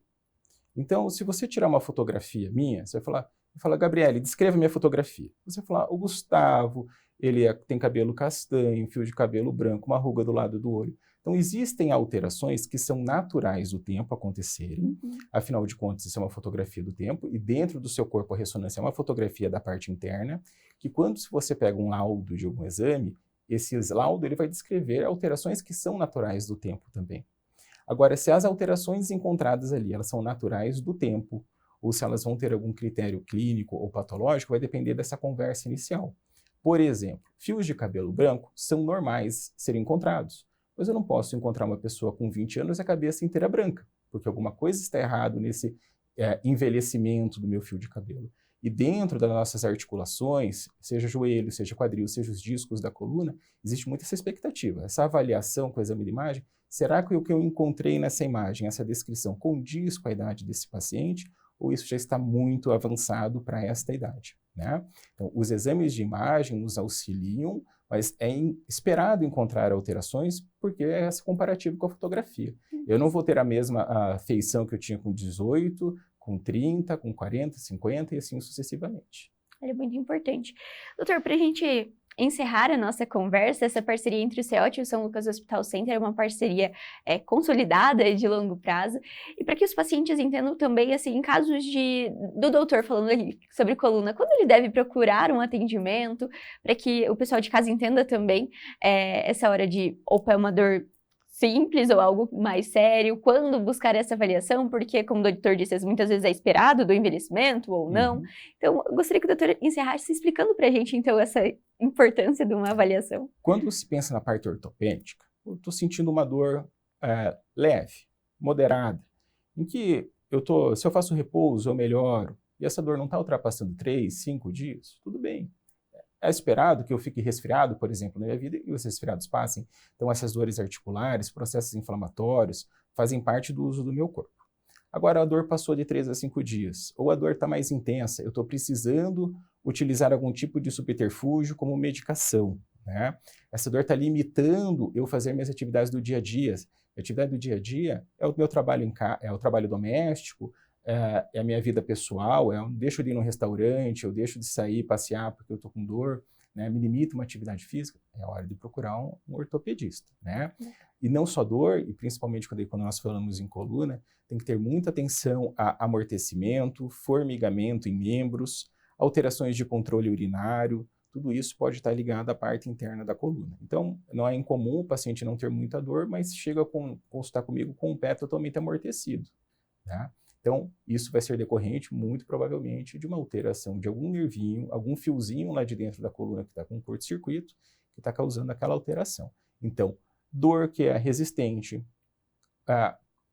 Então, se você tirar uma fotografia minha, você vai falar, Gabriele, descreva minha fotografia. Você vai falar, o Gustavo, ele tem cabelo castanho, fio de cabelo branco, uma ruga do lado do olho. Então, existem alterações que são naturais do tempo acontecerem. Afinal de contas, isso é uma fotografia do tempo. E dentro do seu corpo, a ressonância é uma fotografia da parte interna, que quando você pega um laudo de algum exame, esse laudo ele vai descrever alterações que são naturais do tempo também. Agora, se as alterações encontradas ali, elas são naturais do tempo, ou se elas vão ter algum critério clínico ou patológico, vai depender dessa conversa inicial. Por exemplo, fios de cabelo branco são normais serem encontrados, mas eu não posso encontrar uma pessoa com 20 anos e a cabeça inteira branca, porque alguma coisa está errado nesse envelhecimento do meu fio de cabelo. E dentro das nossas articulações, seja joelho, seja quadril, seja os discos da coluna, existe muito essa expectativa, essa avaliação com o exame de imagem. Será que o que eu encontrei nessa imagem, essa descrição, condiz com a idade desse paciente? Ou isso já está muito avançado para esta idade? Né? Então, os exames de imagem nos auxiliam, mas é esperado encontrar alterações porque é esse comparativo com a fotografia. Eu não vou ter a mesma feição que eu tinha com 18, com 30, com 40, 50 e assim sucessivamente.
É muito importante. Doutor, para a gente encerrar a nossa conversa, essa parceria entre o CEOT e o São Lucas Hospital Center é uma parceria consolidada de longo prazo. E para que os pacientes entendam também, assim, em casos do doutor falando ali sobre coluna, quando ele deve procurar um atendimento, para que o pessoal de casa entenda também essa hora de, opa, é uma dor simples ou algo mais sério, quando buscar essa avaliação, porque, como o doutor disse, muitas vezes é esperado do envelhecimento ou não. Então, eu gostaria que o doutor encerrasse explicando para a gente, então, essa importância de uma avaliação.
Quando se pensa na parte ortopédica, eu estou sentindo uma dor leve, moderada, em que se eu faço repouso, eu melhoro, e essa dor não está ultrapassando 3, 5 dias, tudo bem. É esperado que eu fique resfriado, por exemplo, na minha vida, e os resfriados passem. Então, essas dores articulares, processos inflamatórios, fazem parte do uso do meu corpo. Agora, a dor passou de 3 a 5 dias, ou a dor está mais intensa, eu estou precisando utilizar algum tipo de subterfúgio como medicação. Né? Essa dor está limitando eu fazer minhas atividades do dia a dia. A atividade do dia a dia é o meu trabalho é o trabalho doméstico, é a minha vida pessoal, eu deixo de ir no restaurante, eu deixo de sair, passear porque eu estou com dor, né? Me limito uma atividade física, é hora de procurar um ortopedista, né? E não só dor, e principalmente quando nós falamos em coluna, tem que ter muita atenção a amortecimento, formigamento em membros, alterações de controle urinário, tudo isso pode estar ligado à parte interna da coluna. Então, não é incomum o paciente não ter muita dor, mas chega a consultar comigo com o pé totalmente amortecido, tá? Então, isso vai ser decorrente, muito provavelmente, de uma alteração de algum nervinho, algum fiozinho lá de dentro da coluna que está com curto-circuito, que está causando aquela alteração. Então, dor que é resistente,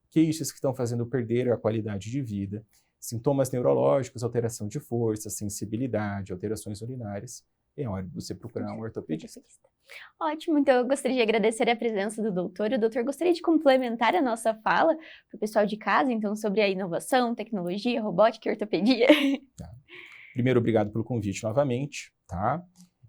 queixas que estão fazendo perder a qualidade de vida, sintomas neurológicos, alteração de força, sensibilidade, alterações urinárias, é hora de você procurar um ortopedista.
Ótimo, então eu gostaria de agradecer a presença do doutor. O doutor gostaria de complementar a nossa fala para o pessoal de casa, então, sobre a inovação, tecnologia, robótica e ortopedia.
Tá. Primeiro, obrigado pelo convite novamente, tá?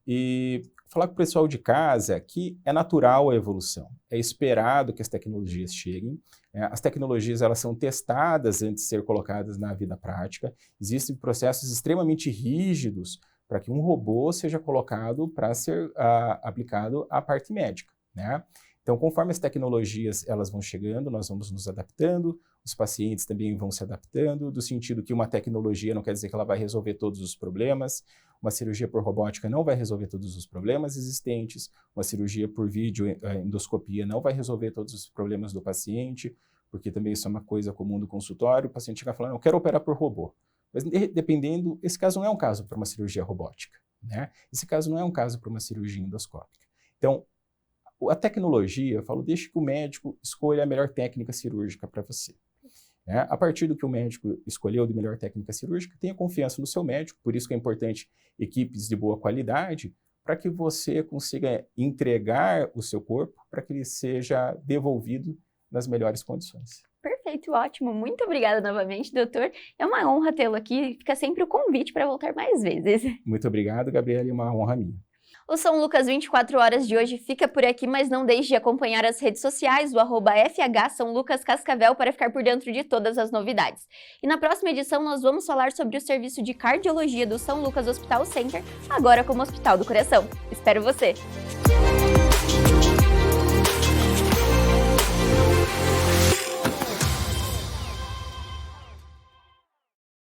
E falar com o pessoal de casa que é natural a evolução, é esperado que as tecnologias cheguem. As tecnologias, elas são testadas antes de ser colocadas na vida prática. Existem processos extremamente rígidos para que um robô seja colocado para ser aplicado à parte médica, né? Então, conforme as tecnologias elas vão chegando, nós vamos nos adaptando, os pacientes também vão se adaptando, do sentido que uma tecnologia não quer dizer que ela vai resolver todos os problemas, uma cirurgia por robótica não vai resolver todos os problemas existentes, uma cirurgia por vídeo endoscopia não vai resolver todos os problemas do paciente, porque também isso é uma coisa comum do consultório, o paciente chega falando, eu quero operar por robô. Mas dependendo, esse caso não é um caso para uma cirurgia robótica, né? Esse caso não é um caso para uma cirurgia endoscópica. Então, a tecnologia, eu falo, deixe que o médico escolha a melhor técnica cirúrgica para você. Né? A partir do que o médico escolheu de melhor técnica cirúrgica, tenha confiança no seu médico, por isso que é importante equipes de boa qualidade, para que você consiga entregar o seu corpo para que ele seja devolvido nas melhores condições.
Perfeito, ótimo. Muito obrigada novamente, doutor. É uma honra tê-lo aqui. Fica sempre o convite para voltar mais vezes.
Muito obrigado, Gabriela, é uma honra minha.
O São Lucas 24 horas de hoje fica por aqui, mas não deixe de acompanhar as redes sociais do @FH São Lucas Cascavel para ficar por dentro de todas as novidades. E na próxima edição nós vamos falar sobre o serviço de cardiologia do São Lucas Hospital Center, agora como Hospital do Coração. Espero você!